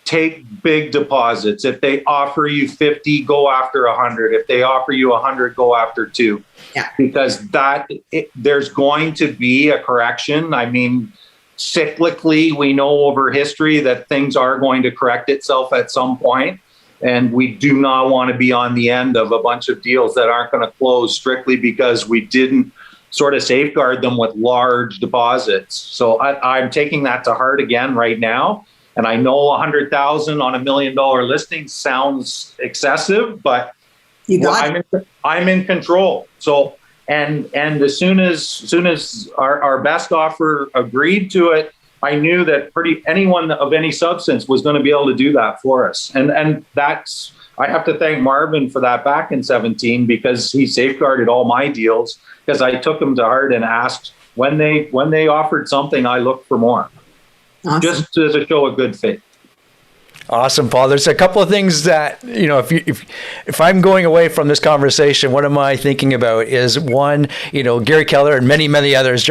take big deposits. If they offer you 50, go after 100. If they offer you 100, go after 2. Yeah. Because there's going to be a correction. I mean, cyclically, we know over history that things are going to correct itself at some point. And we do not want to be on the end of a bunch of deals that aren't going to close strictly because we didn't sort of safeguard them with large deposits. So I'm taking that to heart again right now. And I know 100,000 on $1 million listing sounds excessive, but I'm in control. So and as soon as our best offer agreed to it, I knew that anyone of any substance was going to be able to do that for us. And that's, I have to thank Marvin for that back in 2017, because he safeguarded all my deals, because I took them to heart and asked when they offered something, I looked for more. Awesome. Just as a show of good faith. Awesome, Paul. There's a couple of things that, if I'm going away from this conversation, what am I thinking about is, one, Gary Keller and many, many others,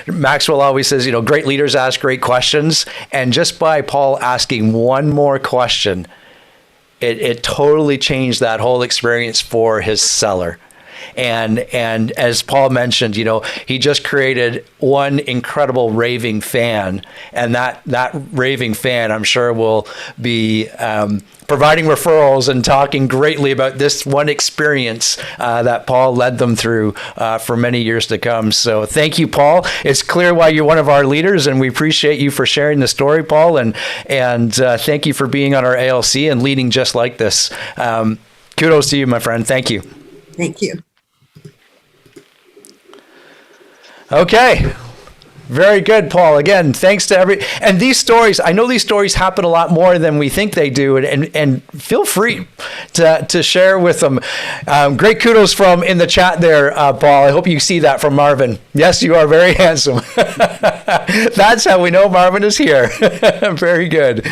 Maxwell always says, great leaders ask great questions. And just by Paul asking one more question, it totally changed that whole experience for his seller. And as Paul mentioned, he just created one incredible raving fan, and that raving fan, I'm sure, will be providing referrals and talking greatly about this one experience that Paul led them through for many years to come. So thank you, Paul. It's clear why you're one of our leaders, and we appreciate you for sharing the story, Paul, and thank you for being on our ALC and leading just like this. Kudos to you, my friend. Thank you. Thank you. Okay. Very good, Paul. Again, thanks to and these stories, I know these stories happen a lot more than we think they do, and feel free to share with them. Great kudos from in the chat there, Paul. I hope you see that from Marvin. Yes, you are very handsome. That's how we know Marvin is here. Very good.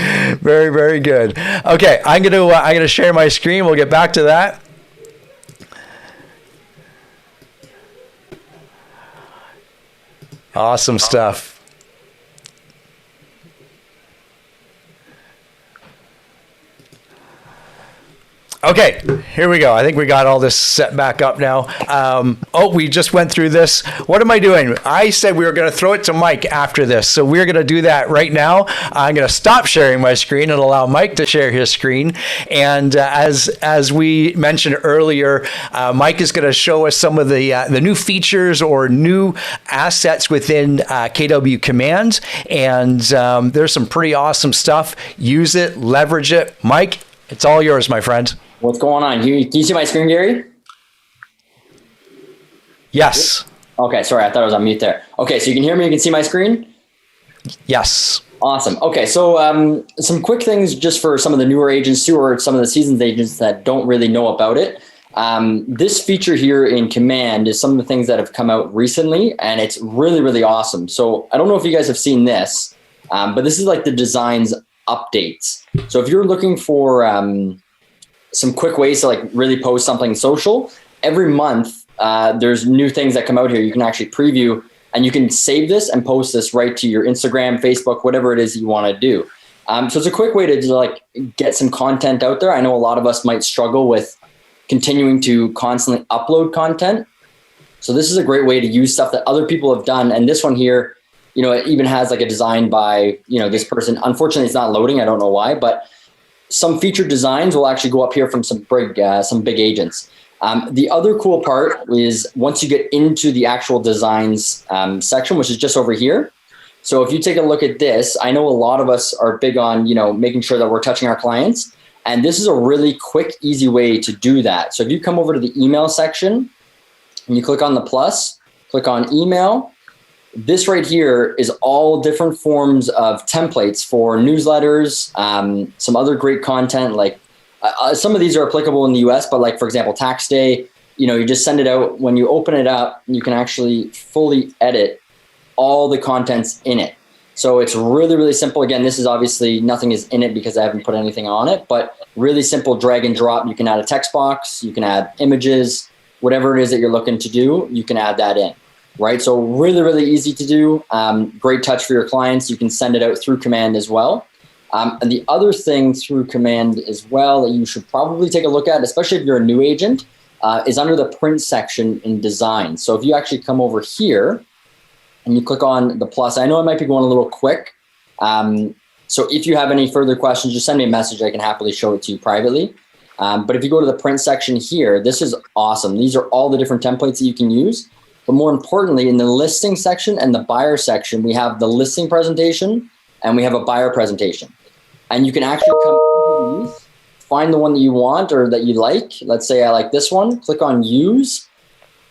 Very, very good. Okay, I'm gonna share my screen. We'll get back to that. Awesome stuff. Okay, here we go. I think we got all this set back up now. We just went through this. What am I doing? I said we were going to throw it to Mike after this, so we're going to do that right now. I'm going to stop sharing my screen and allow Mike to share his screen. And as we mentioned earlier, Mike is going to show us some of the new features or new assets within KW Command. And there's some pretty awesome stuff. Use it, leverage it. Mike, it's all yours, my friend. What's going on? Can you see my screen, Gary? Yes. Okay, sorry, I thought I was on mute there. Okay, so you can hear me, you can see my screen? Yes. Awesome. Okay, so some quick things just for some of the newer agents too, or some of the seasoned agents that don't really know about it. This feature here in Command is some of the things that have come out recently, and it's really, really awesome. So I don't know if you guys have seen this, but this is like the designs updates. So if you're looking for some quick ways to like really post something social, every month there's new things that come out here. You can actually preview, and you can save this and post this right to your Instagram, Facebook, whatever it is you want to do. So it's a quick way to like get some content out there. I know a lot of us might struggle with continuing to constantly upload content. So this is a great way to use stuff that other people have done. And this one here, you know, it even has like a design by, you know, this person. Unfortunately, it's not loading. I don't know why, but some featured designs will actually go up here from some big agents. The other cool part is once you get into the actual designs section, which is just over here. So if you take a look at this, I know a lot of us are big on, you know, making sure that we're touching our clients. And this is a really quick, easy way to do that. So if you come over to the email section and you click on the plus, click on email, this right here is all different forms of templates for newsletters, some other great content like some of these are applicable in the US, but like, for example, tax day, you know, you just send it out. When you open it up, you can actually fully edit all the contents in it. So it's really, really simple. Again, this is obviously nothing is in it because I haven't put anything on it, but really simple drag and drop. You can add a text box, you can add images, whatever it is that you're looking to do, you can add that in, right? So really, really easy to do. Great touch for your clients. You can send it out through Command as well. And the other thing through Command as well that you should probably take a look at, especially if you're a new agent, is under the print section in design. So if you actually come over here and you click on the plus, I know I might be going a little quick. So if you have any further questions, just send me a message. I can happily show it to you privately. But if you go to the print section here, this is awesome. These are all the different templates that you can use. But more importantly, in the listing section and the buyer section, we have the listing presentation and we have a buyer presentation. And you can actually come into these, find the one that you want or that you like. Let's say I like this one, click on use.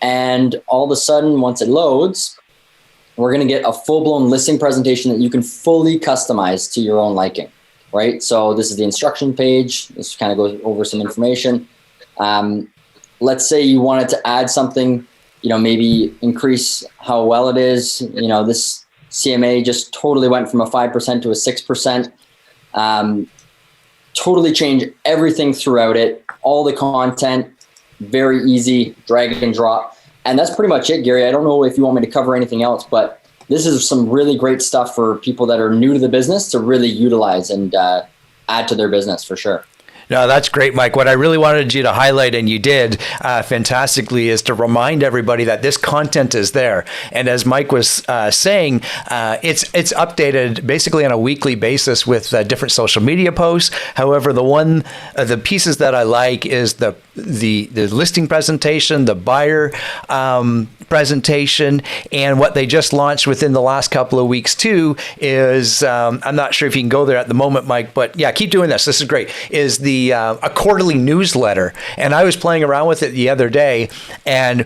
And all of a sudden, once it loads, we're going to get a full-blown listing presentation that you can fully customize to your own liking, right? So this is the instruction page. This kind of goes over some information. Let's say you wanted to add something, you know, maybe increase how well it is. You know, this CMA just totally went from a 5% to a 6%. Totally change everything throughout it, all the content, very easy, drag and drop. And that's pretty much it, Gary. I don't know if you want me to cover anything else, but this is some really great stuff for people that are new to the business to really utilize and add to their business for sure. No, that's great, Mike. What I really wanted you to highlight, and you did fantastically, is to remind everybody that this content is there. And as Mike was saying, it's updated basically on a weekly basis with different social media posts. However, the pieces that I like is the listing presentation, the buyer presentation, and what they just launched within the last couple of weeks too is, I'm not sure if you can go there at the moment, Mike, but yeah, keep doing this. This is great. Is a quarterly newsletter. And I was playing around with it the other day, and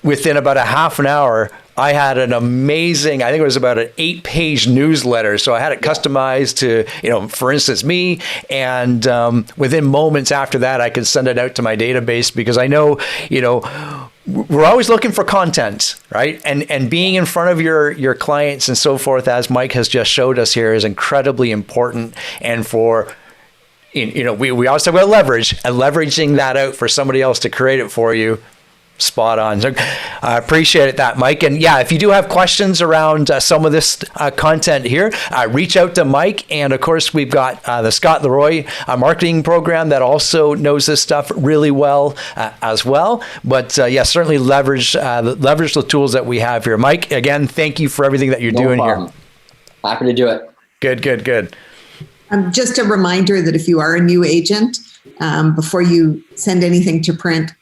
within about a half an hour, I had an amazing, I think it was about an 8-page newsletter. So I had it customized to, you know, for instance, me. And within moments after that, I could send it out to my database because I know, you know, we're always looking for content, right? And being in front of your clients and so forth, as Mike has just showed us here, is incredibly important. And for, you know, we always talk about leverage, and leveraging that out for somebody else to create it for you. Spot on. So I appreciate that, Mike. And yeah, if you do have questions around some of this content here, reach out to Mike. And of course, we've got the Scott Leroy marketing program that also knows this stuff really well as well. But yeah, certainly leverage the tools that we have here. Mike, again, thank you for everything that you're doing here. Happy to do it. Good. Just a reminder that if you are a new agent, before you send anything to print,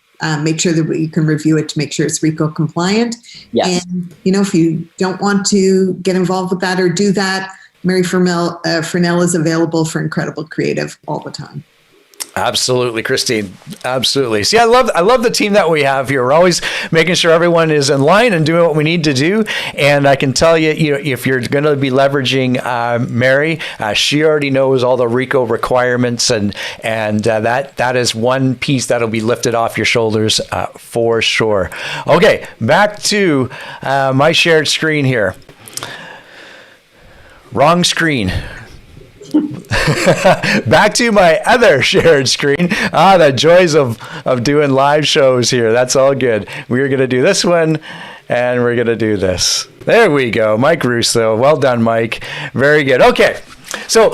make sure that you can review it to make sure it's RICO compliant. Yes. And, you know, if you don't want to get involved with that or do that, Mary Fernell is available for incredible creative all the time. Absolutely, Christine. Absolutely. See, I love the team that we have here. We're always making sure everyone is in line and doing what we need to do. And I can tell you, if you're going to be leveraging Mary, she already knows all the RICO requirements, and that is one piece that'll be lifted off your shoulders for sure. Okay, back to my shared screen here. Wrong screen. Back to my other shared screen. The joys of doing live shows here. That's all good. We're going to do this one, and we're going to do this. There we go. Mike Russo. Well done, Mike. Very good. Okay. So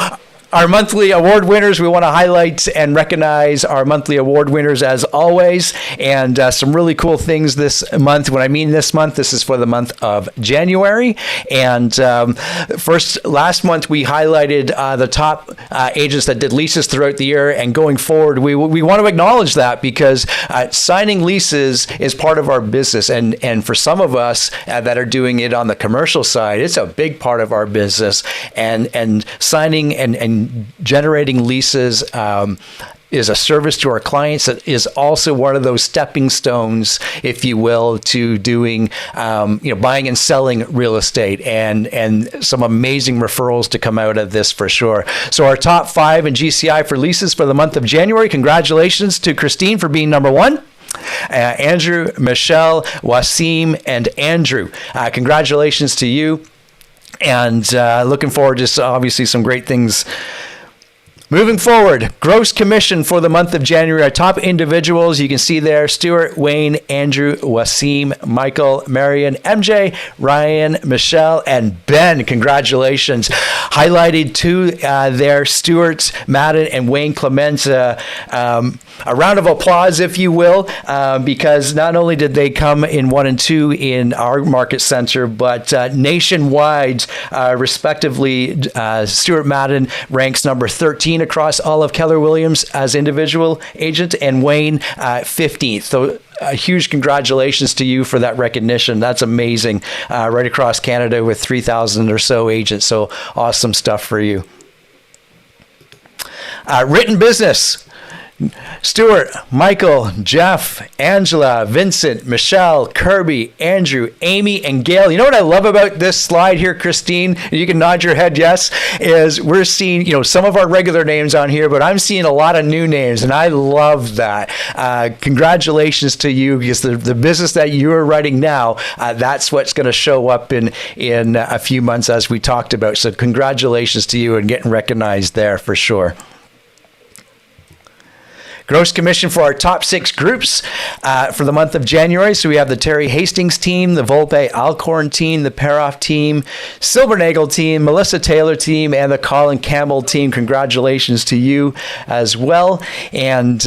our monthly award winners, we want to highlight and recognize our monthly award winners as always, and some really cool things this month. When I mean this month, this is for the month of January. And last month we highlighted the top agents that did leases throughout the year, and going forward, we want to acknowledge that because signing leases is part of our business, and for some of us that are doing it on the commercial side, it's a big part of our business, and signing and generating leases is a service to our clients. That is also one of those stepping stones, if you will, to doing buying and selling real estate, and some amazing referrals to come out of this for sure. So our top 5 in GCI for leases for the month of January. Congratulations to Christine for being number 1. Andrew, Michelle, Wasim, and Andrew. Congratulations to you. And looking forward to obviously some great things moving forward. Gross commission for the month of January. Our top individuals, you can see there: Stuart, Wayne, Andrew, Wasim, Michael, Marion, MJ, Ryan, Michelle, and Ben. Congratulations. Highlighted too there, Stuart, Madden, and Wayne Clement. A round of applause, if you will, because not only did they come in 1 and 2 in our market center, but nationwide, respectively, Stuart Madden ranks number 13 across all of Keller Williams as individual agent, and Wayne 15th. So a huge congratulations to you for that recognition. That's amazing. Right across Canada with 3,000 or so agents. So awesome stuff for you. Written business. Stuart, Michael, Jeff, Angela, Vincent, Michelle, Kirby, Andrew, Amy, and Gail. You know what I love about this slide here, Christine? You can nod your head yes, is we're seeing, some of our regular names on here, but I'm seeing a lot of new names, and I love that. Congratulations to you, because the business that you are running now, that's what's going to show up in a few months, as we talked about. So congratulations to you and getting recognized there for sure. Gross commission for our top 6 groups for the month of January. So we have the Terry Hastings team, the Volpe Alcorn team, the Paroff team, Silbernagel team, Melissa Taylor team, and the Colin Campbell team. Congratulations to you as well. And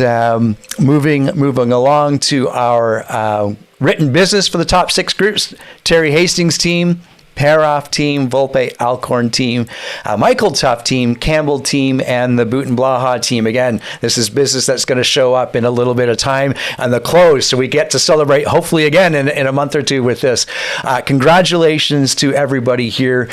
moving along to our written business for the top 6 groups: Terry Hastings team, Paroff team, Volpe Alcorn team, Michael Tuff team, Campbell team, and the Boot and Blaha team. Again, this is business that's going to show up in a little bit of time on the close, so we get to celebrate hopefully again in a month or two with this. Congratulations to everybody here.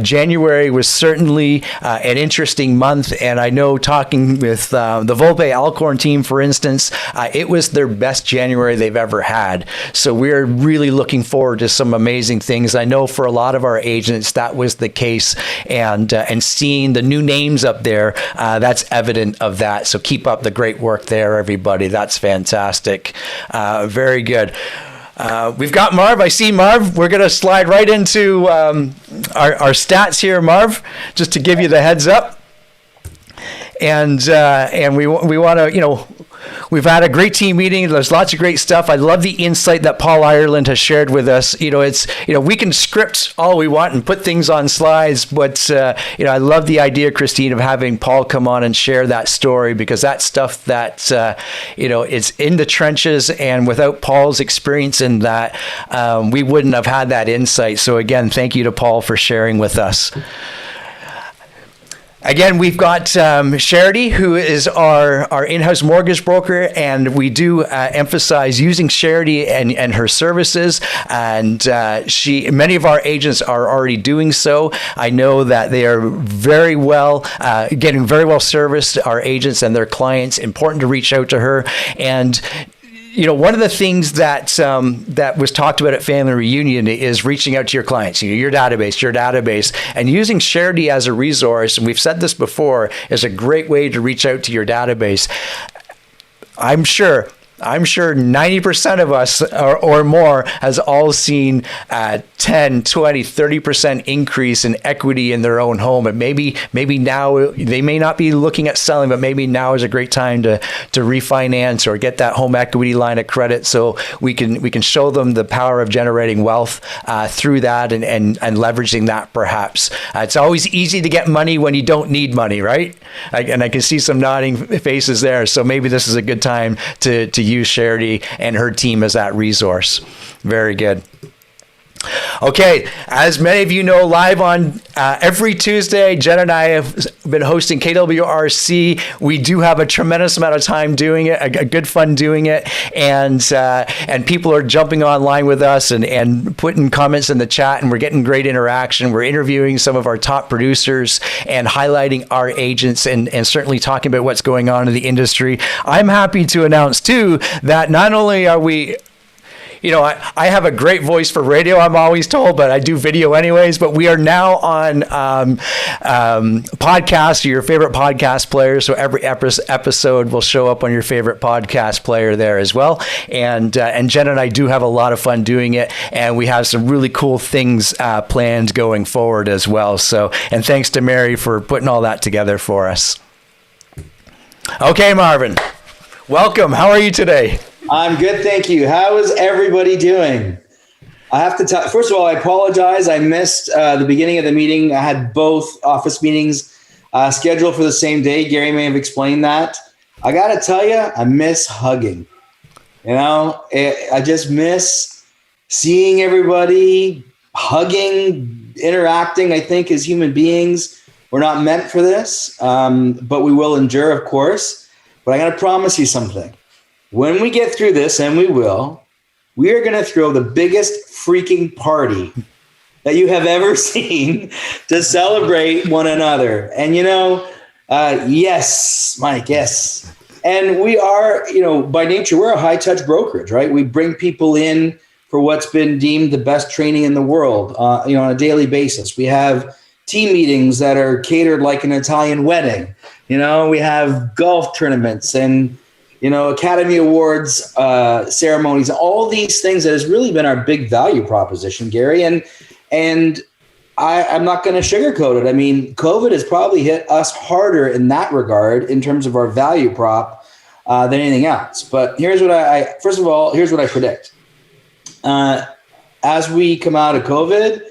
January was certainly an interesting month, and I know, talking with the Volpe Alcorn team, for instance, it was their best January they've ever had. So we're really looking forward to some amazing things. I know for a lot of our agents that was the case, and seeing the new names up there, that's evident of that. So keep up the great work there, everybody. That's fantastic. Very good. We've got Marv. I see Marv. We're going to slide right into our stats here, Marv, just to give you the heads up. And we want to, we've had a great team meeting. There's lots of great stuff. I love the insight that Paul Ireland has shared with us. We can script all we want and put things on slides, but I love the idea, Christine, of having Paul come on and share that story, because that's stuff that it's in the trenches, and without Paul's experience in that, we wouldn't have had that insight. So again, thank you to Paul for sharing with us. Again, we've got Charity, who is our in-house mortgage broker, and we do emphasize using Charity and her services. And many of our agents are already doing so. I know that they are very well, getting very well serviced, our agents and their clients. Important to reach out to her. And one of the things that that was talked about at Family Reunion is reaching out to your clients, your database, and using Charity as a resource. And we've said this before, is a great way to reach out to your database. I'm sure 90% of us or more has all seen 10, 20, 30% increase in equity in their own home. And maybe now they may not be looking at selling, but maybe now is a great time to refinance or get that home equity line of credit, so we can show them the power of generating wealth through that and leveraging that perhaps. It's always easy to get money when you don't need money, right? And I can see some nodding faces there. So maybe this is a good time to use Charity and her team as that resource. Very good. Okay, as many of you know, live on every Tuesday, Jen and I have been hosting KWRC. We do have a tremendous amount of time doing it, a good fun doing it, and people are jumping online with us and putting comments in the chat, and we're getting great interaction. We're interviewing some of our top producers and highlighting our agents and certainly talking about what's going on in the industry. I'm happy to announce too that not only are we, I have a great voice for radio, I'm always told, but I do video anyways. But we are now on podcasts, your favorite podcast player. So every episode will show up on your favorite podcast player there as well. And Jen and I do have a lot of fun doing it. And we have some really cool things planned going forward as well. So, and thanks to Mary for putting all that together for us. Okay, Marvin, welcome. How are you today? I'm good, thank you. How is everybody doing? I have to tell, first of all, I apologize. I missed the beginning of the meeting. I had both office meetings scheduled for the same day. Gary may have explained that. I got to tell you, I miss hugging. I just miss seeing everybody, hugging, interacting. I think as human beings, we're not meant for this, but we will endure, of course. But I got to promise you something. When we get through this, and we will, we are going to throw the biggest freaking party that you have ever seen to celebrate one another. And, yes, Mike, yes. And we are, by nature, we're a high-touch brokerage, right? We bring people in for what's been deemed the best training in the world, on a daily basis. We have team meetings that are catered like an Italian wedding. We have golf tournaments and Academy Awards ceremonies, all these things that has really been our big value proposition, Gary. And I'm not going to sugarcoat it. I mean, COVID has probably hit us harder in that regard in terms of our value prop than anything else. But here's what here's what I predict. As we come out of COVID,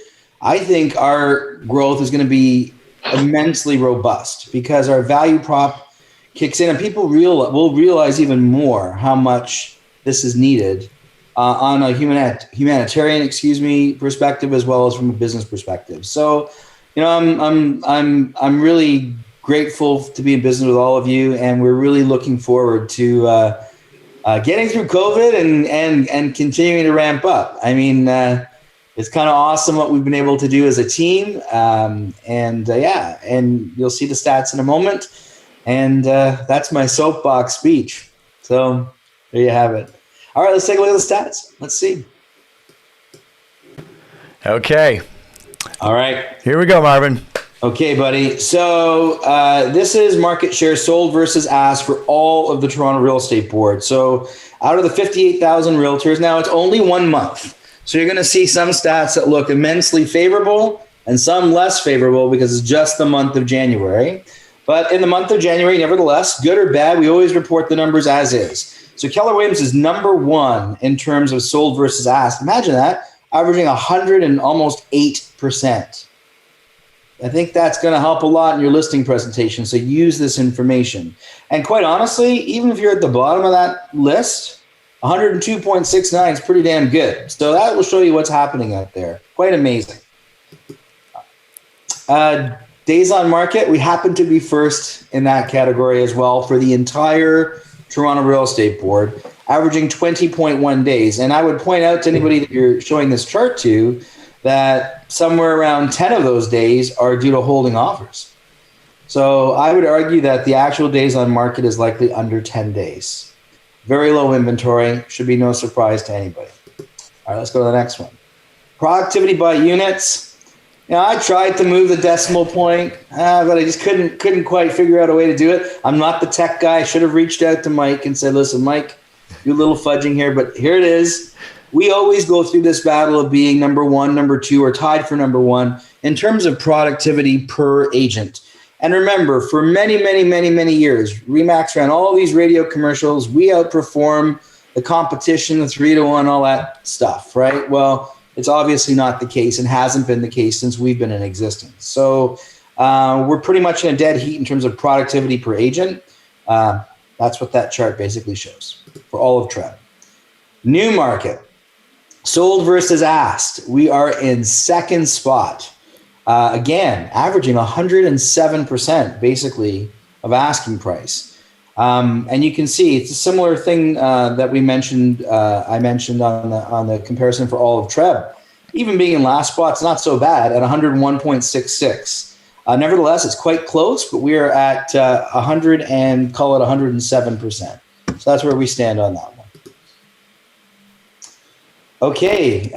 I think our growth is going to be immensely robust because our value prop kicks in, and people will realize even more how much this is needed on a humanitarian, perspective, as well as from a business perspective. So, I'm really grateful to be in business with all of you, and we're really looking forward to getting through COVID and continuing to ramp up. I mean, it's kind of awesome what we've been able to do as a team, and you'll see the stats in a moment. And that's my soapbox speech. So there you have it. All right, let's take a look at the stats. Let's see. Okay. All right. Here we go, Marvin. Okay, buddy. So this is market share sold versus asked for all of the Toronto Real Estate Board. So out of the 58,000 realtors, now it's only 1 month. So you're going to see some stats that look immensely favorable and some less favorable because it's just the month of January. But in the month of January, nevertheless, good or bad, we always report the numbers as is. So Keller Williams is number one in terms of sold versus asked. Imagine that, averaging 108%. I think that's going to help a lot in your listing presentation. So use this information. And quite honestly, even if you're at the bottom of that list, 102.69 is pretty damn good. So that will show you what's happening out there. Quite amazing. Days on market, we happen to be first in that category as well for the entire Toronto Real Estate Board, averaging 20.1 days. And I would point out to anybody that you're showing this chart to that somewhere around 10 of those days are due to holding offers. So I would argue that the actual days on market is likely under 10 days. Very low inventory, should be no surprise to anybody. All right, let's go to the next one. Productivity by units. I tried to move the decimal point, but I just couldn't quite figure out a way to do it. I'm not the tech guy. I should have reached out to Mike and said, listen, Mike, do a little fudging here, but here it is. We always go through this battle of being number one, number two, or tied for number one in terms of productivity per agent. And remember, for many, many, many, many years, RE/MAX ran all these radio commercials. We outperform the competition, the 3-to-1, all that stuff, right? Well, it's obviously not the case and hasn't been the case since we've been in existence. So we're pretty much in a dead heat in terms of productivity per agent. That's what that chart basically shows for all of TREB. New market, sold versus asked. We are in second spot. Again, averaging 107% basically of asking price. And you can see it's a similar thing that we mentioned. I mentioned on the comparison for all of TREB. Even being in last spot, it's not so bad at 101.66. Nevertheless, it's quite close, but we are at 100 and call it 107%. So that's where we stand on that one. Okay,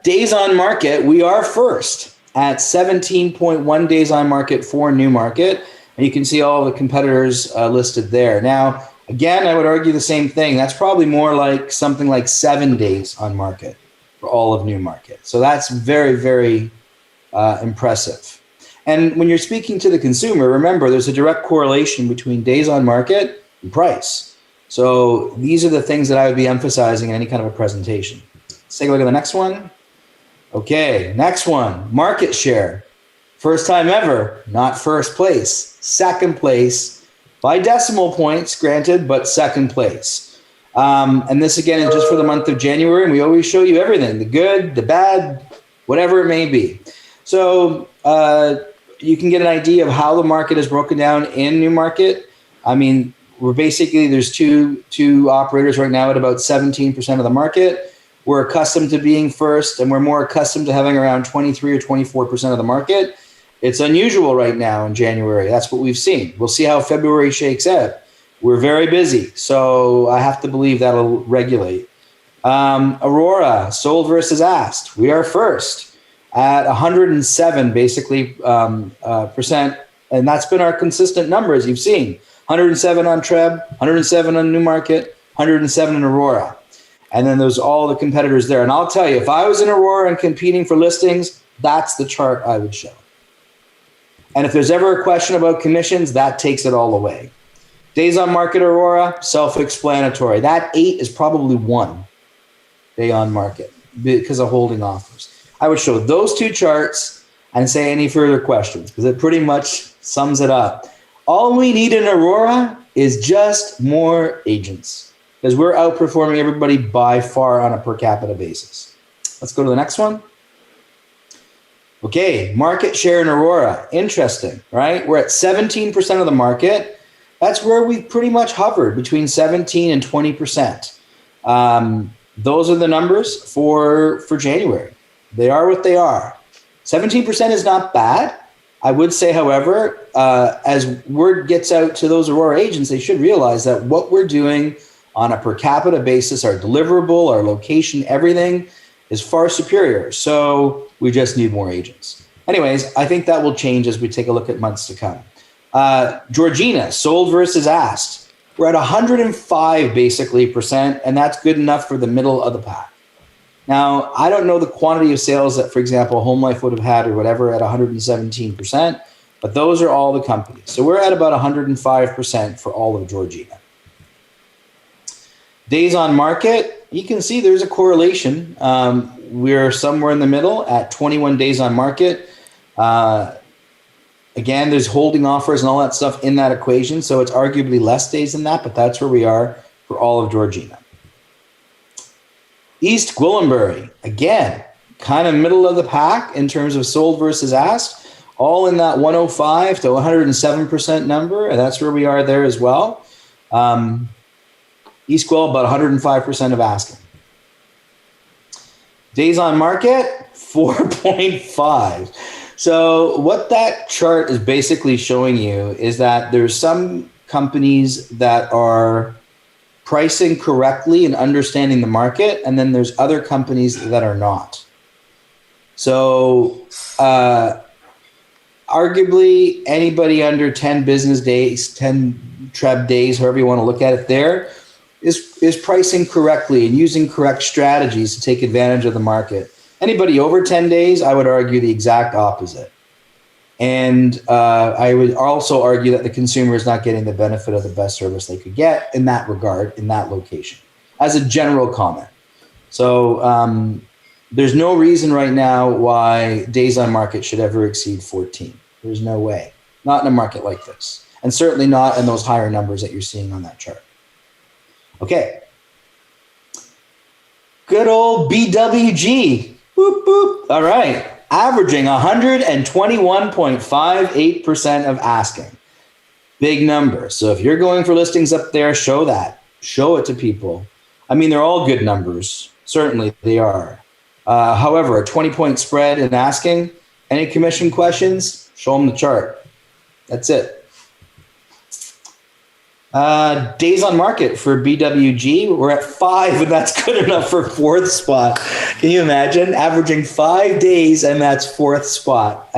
days on market. We are first at 17.1 days on market for new market. And you can see all the competitors listed there. Now, again, I would argue the same thing. That's probably more like something like 7 days on market for all of new market. So that's very, very impressive. And when you're speaking to the consumer, remember, there's a direct correlation between days on market and price. So these are the things that I would be emphasizing in any kind of a presentation. Let's take a look at the next one. Okay, next one, market share. First time ever, not first place, second place by decimal points, granted, but second place. And this again is just for the month of January, and we always show you everything, the good, the bad, whatever it may be. So you can get an idea of how the market is broken down in new market. I mean, we're basically, there's two operators right now at about 17% of the market. We're accustomed to being first, and we're more accustomed to having around 23 or 24% of the market. It's unusual right now in January. That's what we've seen. We'll see how February shakes out. We're very busy, so I have to believe that'll regulate. Aurora, sold versus asked. We are first at 107, basically, percent, and that's been our consistent number, as you've seen. 107 on TREB, 107 on New Market, 107 in Aurora. And then there's all the competitors there. And I'll tell you, if I was in Aurora and competing for listings, that's the chart I would show. And if there's ever a question about commissions, that takes it all away. Days on market, Aurora, self-explanatory. That 8 is probably 1 day on market because of holding offers. I would show those two charts and say any further questions because it pretty much sums it up. All we need in Aurora is just more agents because we're outperforming everybody by far on a per capita basis. Let's go to the next one. Okay, market share in Aurora. Interesting, right? We're at 17% of the market. That's where we've pretty much hovered between 17 and 20%. Those are the numbers for January. They are what they are. 17% is not bad. I would say, however, as word gets out to those Aurora agents, they should realize that what we're doing on a per capita basis, our deliverable, our location, everything is far superior. So we just need more agents. Anyways, I think that will change as we take a look at months to come. Georgina, sold versus asked. We're at 105 basically percent, and that's good enough for the middle of the pack. Now, I don't know the quantity of sales that, for example, Home Life would have had or whatever at 117%, but those are all the companies. So we're at about 105% for all of Georgina. Days on market, you can see there's a correlation. We're somewhere in the middle at 21 days on market. Again, there's holding offers and all that stuff in that equation, so it's arguably less days than that, but that's where we are for all of Georgina. East Gwillimbury, again, kind of middle of the pack in terms of sold versus asked. all in that 105 to 107% number, and that's where we are there as well. East Guelph, about 105% of asking. Days on market, 4.5. So what that chart is basically showing you is that there's some companies that are pricing correctly and understanding the market, and then there's other companies that are not. So arguably anybody under 10 business days, 10 TREB days, however you want to look at it there, is pricing correctly and using correct strategies to take advantage of the market. Anybody over 10 days, I would argue the exact opposite. And I would also argue that the consumer is not getting the benefit of the best service they could get in that regard, in that location, as a general comment. So there's no reason right now why days on market should ever exceed 14. There's no way. Not in a market like this. And certainly not in those higher numbers that you're seeing on that chart. Okay. Good old BWG. Boop, boop. All right. Averaging 121.58% of asking. Big number. So if you're going for listings up there, show that. Show it to people. I mean, they're all good numbers. Certainly they are. However, a 20-point spread in asking. Any commission questions? Show them the chart. That's it. Days on market for BWG, we're at 5, and that's good enough for 4th spot. Can you imagine averaging 5 days and that's 4th spot?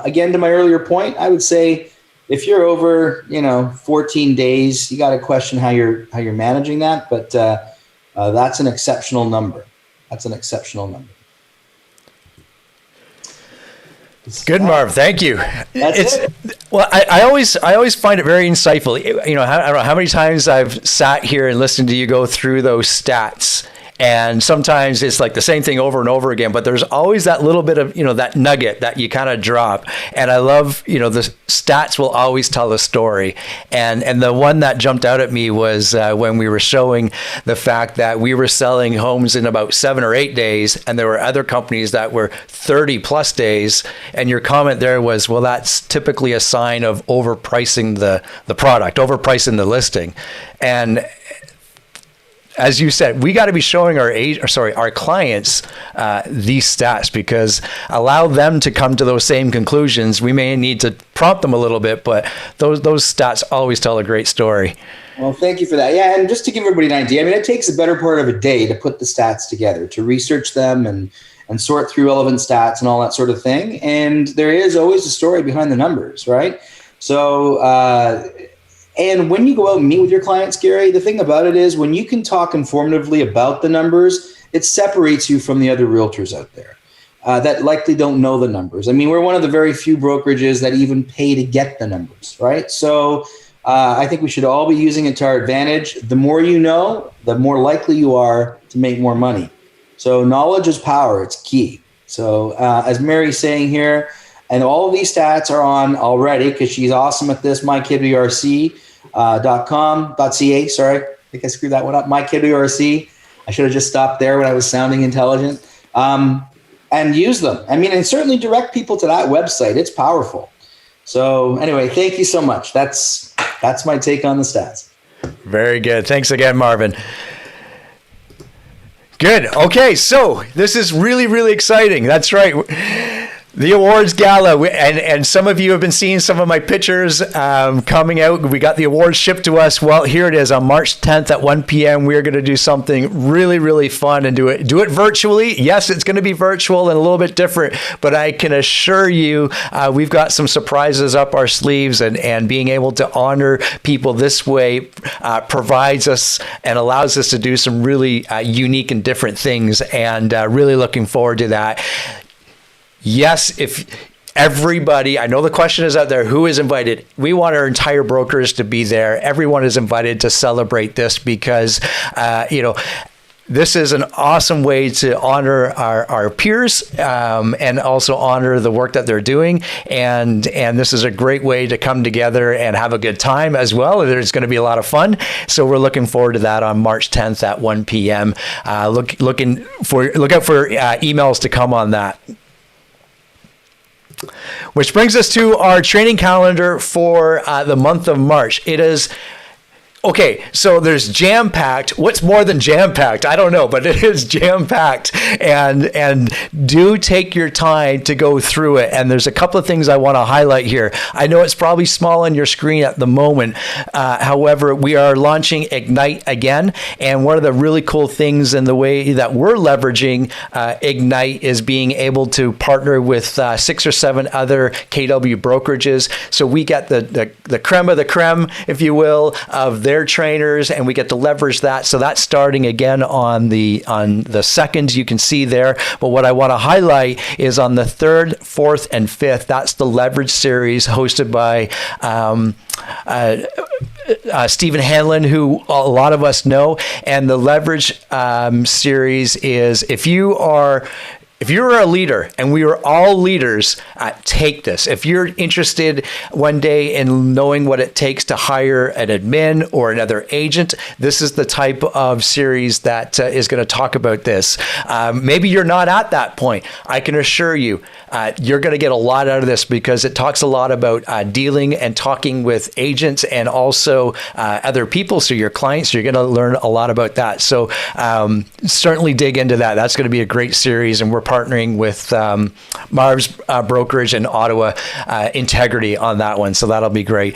Again, to my earlier point, I would say if you're over, 14 days, you got to question how you're managing that. But that's an exceptional number. That's an exceptional number. Good, Marv. Thank you. That's it. Well, I always find it very insightful. I don't know how many times I've sat here and listened to you go through those stats. And sometimes it's like the same thing over and over again, but there's always that little bit of, that nugget that you kind of drop. And I love, the stats will always tell a story. And the one that jumped out at me was when we were showing the fact that we were selling homes in about 7 or 8 days, and there were other companies that were 30 plus days. And your comment there was, well, that's typically a sign of overpricing the product, overpricing the listing. And as you said, we got to be showing our clients these stats, because allow them to come to those same conclusions. We may need to prompt them a little bit, but those stats always tell a great story. Well, thank you for that. Yeah, and just to give everybody an idea, I mean, it takes a better part of a day to put the stats together, to research them and sort through relevant stats and all that sort of thing. And there is always a story behind the numbers, right? So, and when you go out and meet with your clients, Gary, the thing about it is when you can talk informatively about the numbers, it separates you from the other realtors out there that likely don't know the numbers. I mean, we're one of the very few brokerages that even pay to get the numbers, right? So I think we should all be using it to our advantage. The more you know, the more likely you are to make more money. So knowledge is power. It's key. So as Mary's saying here, and all of these stats are on already, because she's awesome at this, mykidrc.ca. Sorry, I think I screwed that one up. Mykidrc. I should have just stopped there when I was sounding intelligent. And use them. I mean, and certainly direct people to that website. It's powerful. So anyway, thank you so much. That's my take on the stats. Very good. Thanks again, Marvin. Good. Okay, so this is really, really exciting. That's right. The awards gala, and some of you have been seeing some of my pictures coming out. We got the awards shipped to us. Well, here it is on March 10th at 1 p.m. We're going to do something really, really fun and do it virtually. Yes, it's going to be virtual and a little bit different, but I can assure you we've got some surprises up our sleeves, and being able to honor people this way provides us and allows us to do some really unique and different things, and really looking forward to that. Yes, if everybody, I know the question is out there, who is invited? We want our entire brokers to be there. Everyone is invited to celebrate this, because, this is an awesome way to honor our peers and also honor the work that they're doing. And this is a great way to come together and have a good time as well. There's going to be a lot of fun. So we're looking forward to that on March 10th at 1 p.m. Look out for emails to come on that. Which brings us to our training calendar for the month of March. It is okay, so there's jam-packed. What's more than jam-packed? I don't know, but it is jam-packed. And do take your time to go through it. And there's a couple of things I want to highlight here. I know it's probably small on your screen at the moment. However, we are launching Ignite again. And one of the really cool things in the way that we're leveraging Ignite is being able to partner with 6 or 7 other KW brokerages. So we get the creme of the creme, if you will, of their trainers, and we get to leverage that. So that's starting again on the 2nd, you can see there. But what I want to highlight is on the 3rd, 4th, and 5th. That's the Leverage series hosted by Stephen Hanlon, who a lot of us know. And the Leverage series is if you're a leader, and we are all leaders, take this. If you're interested one day in knowing what it takes to hire an admin or another agent, this is the type of series that is going to talk about this. Maybe you're not at that point. I can assure you, you're going to get a lot out of this because it talks a lot about dealing and talking with agents and also other people, so your clients. You're going to learn a lot about that. So certainly dig into that. That's going to be a great series, and we're partnering with Marv's brokerage in Ottawa, Integrity, on that one. So that'll be great.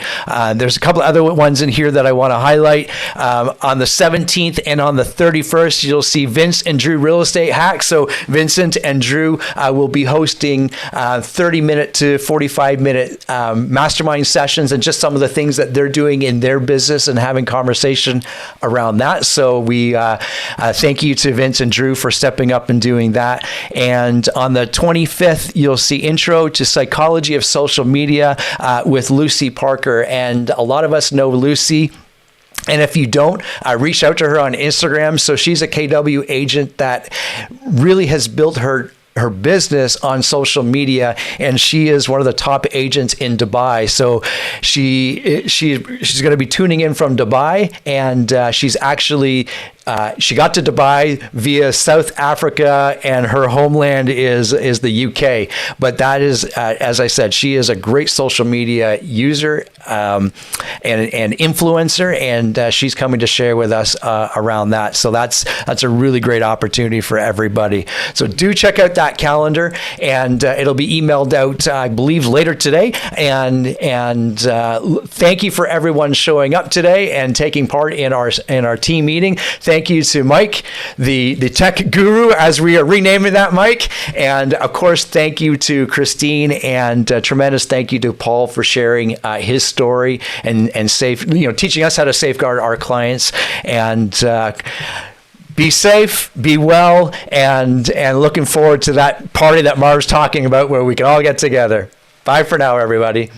There's a couple of other ones in here that I want to highlight. On the 17th and on the 31st, you'll see Vince and Drew Real Estate Hacks. So Vincent and Drew will be hosting 30-minute to 45-minute mastermind sessions and just some of the things that they're doing in their business and having conversation around that. So we thank you to Vince and Drew for stepping up and doing that. And on the 25th, you'll see Intro to Psychology of Social Media with Lucy Parker. And a lot of us know Lucy. And if you don't, reach out to her on Instagram. So she's a KW agent that really has built her business on social media, and she is one of the top agents in Dubai. So she's going to be tuning in from Dubai, and she's actually she got to Dubai via South Africa, and her homeland is the UK. But that is, as I said, she is a great social media user and influencer, and she's coming to share with us around that. So that's a really great opportunity for everybody. So do check out that calendar, and it'll be emailed out, I believe, later today. And thank you for everyone showing up today and taking part in our team meeting. Thank you to Mike, the tech guru, as we are renaming that, Mike. And of course, thank you to Christine, and tremendous thank you to Paul for sharing his story and teaching us how to safeguard our clients. And be safe, be well, and looking forward to that party that Marv's talking about where we can all get together. Bye for now, everybody.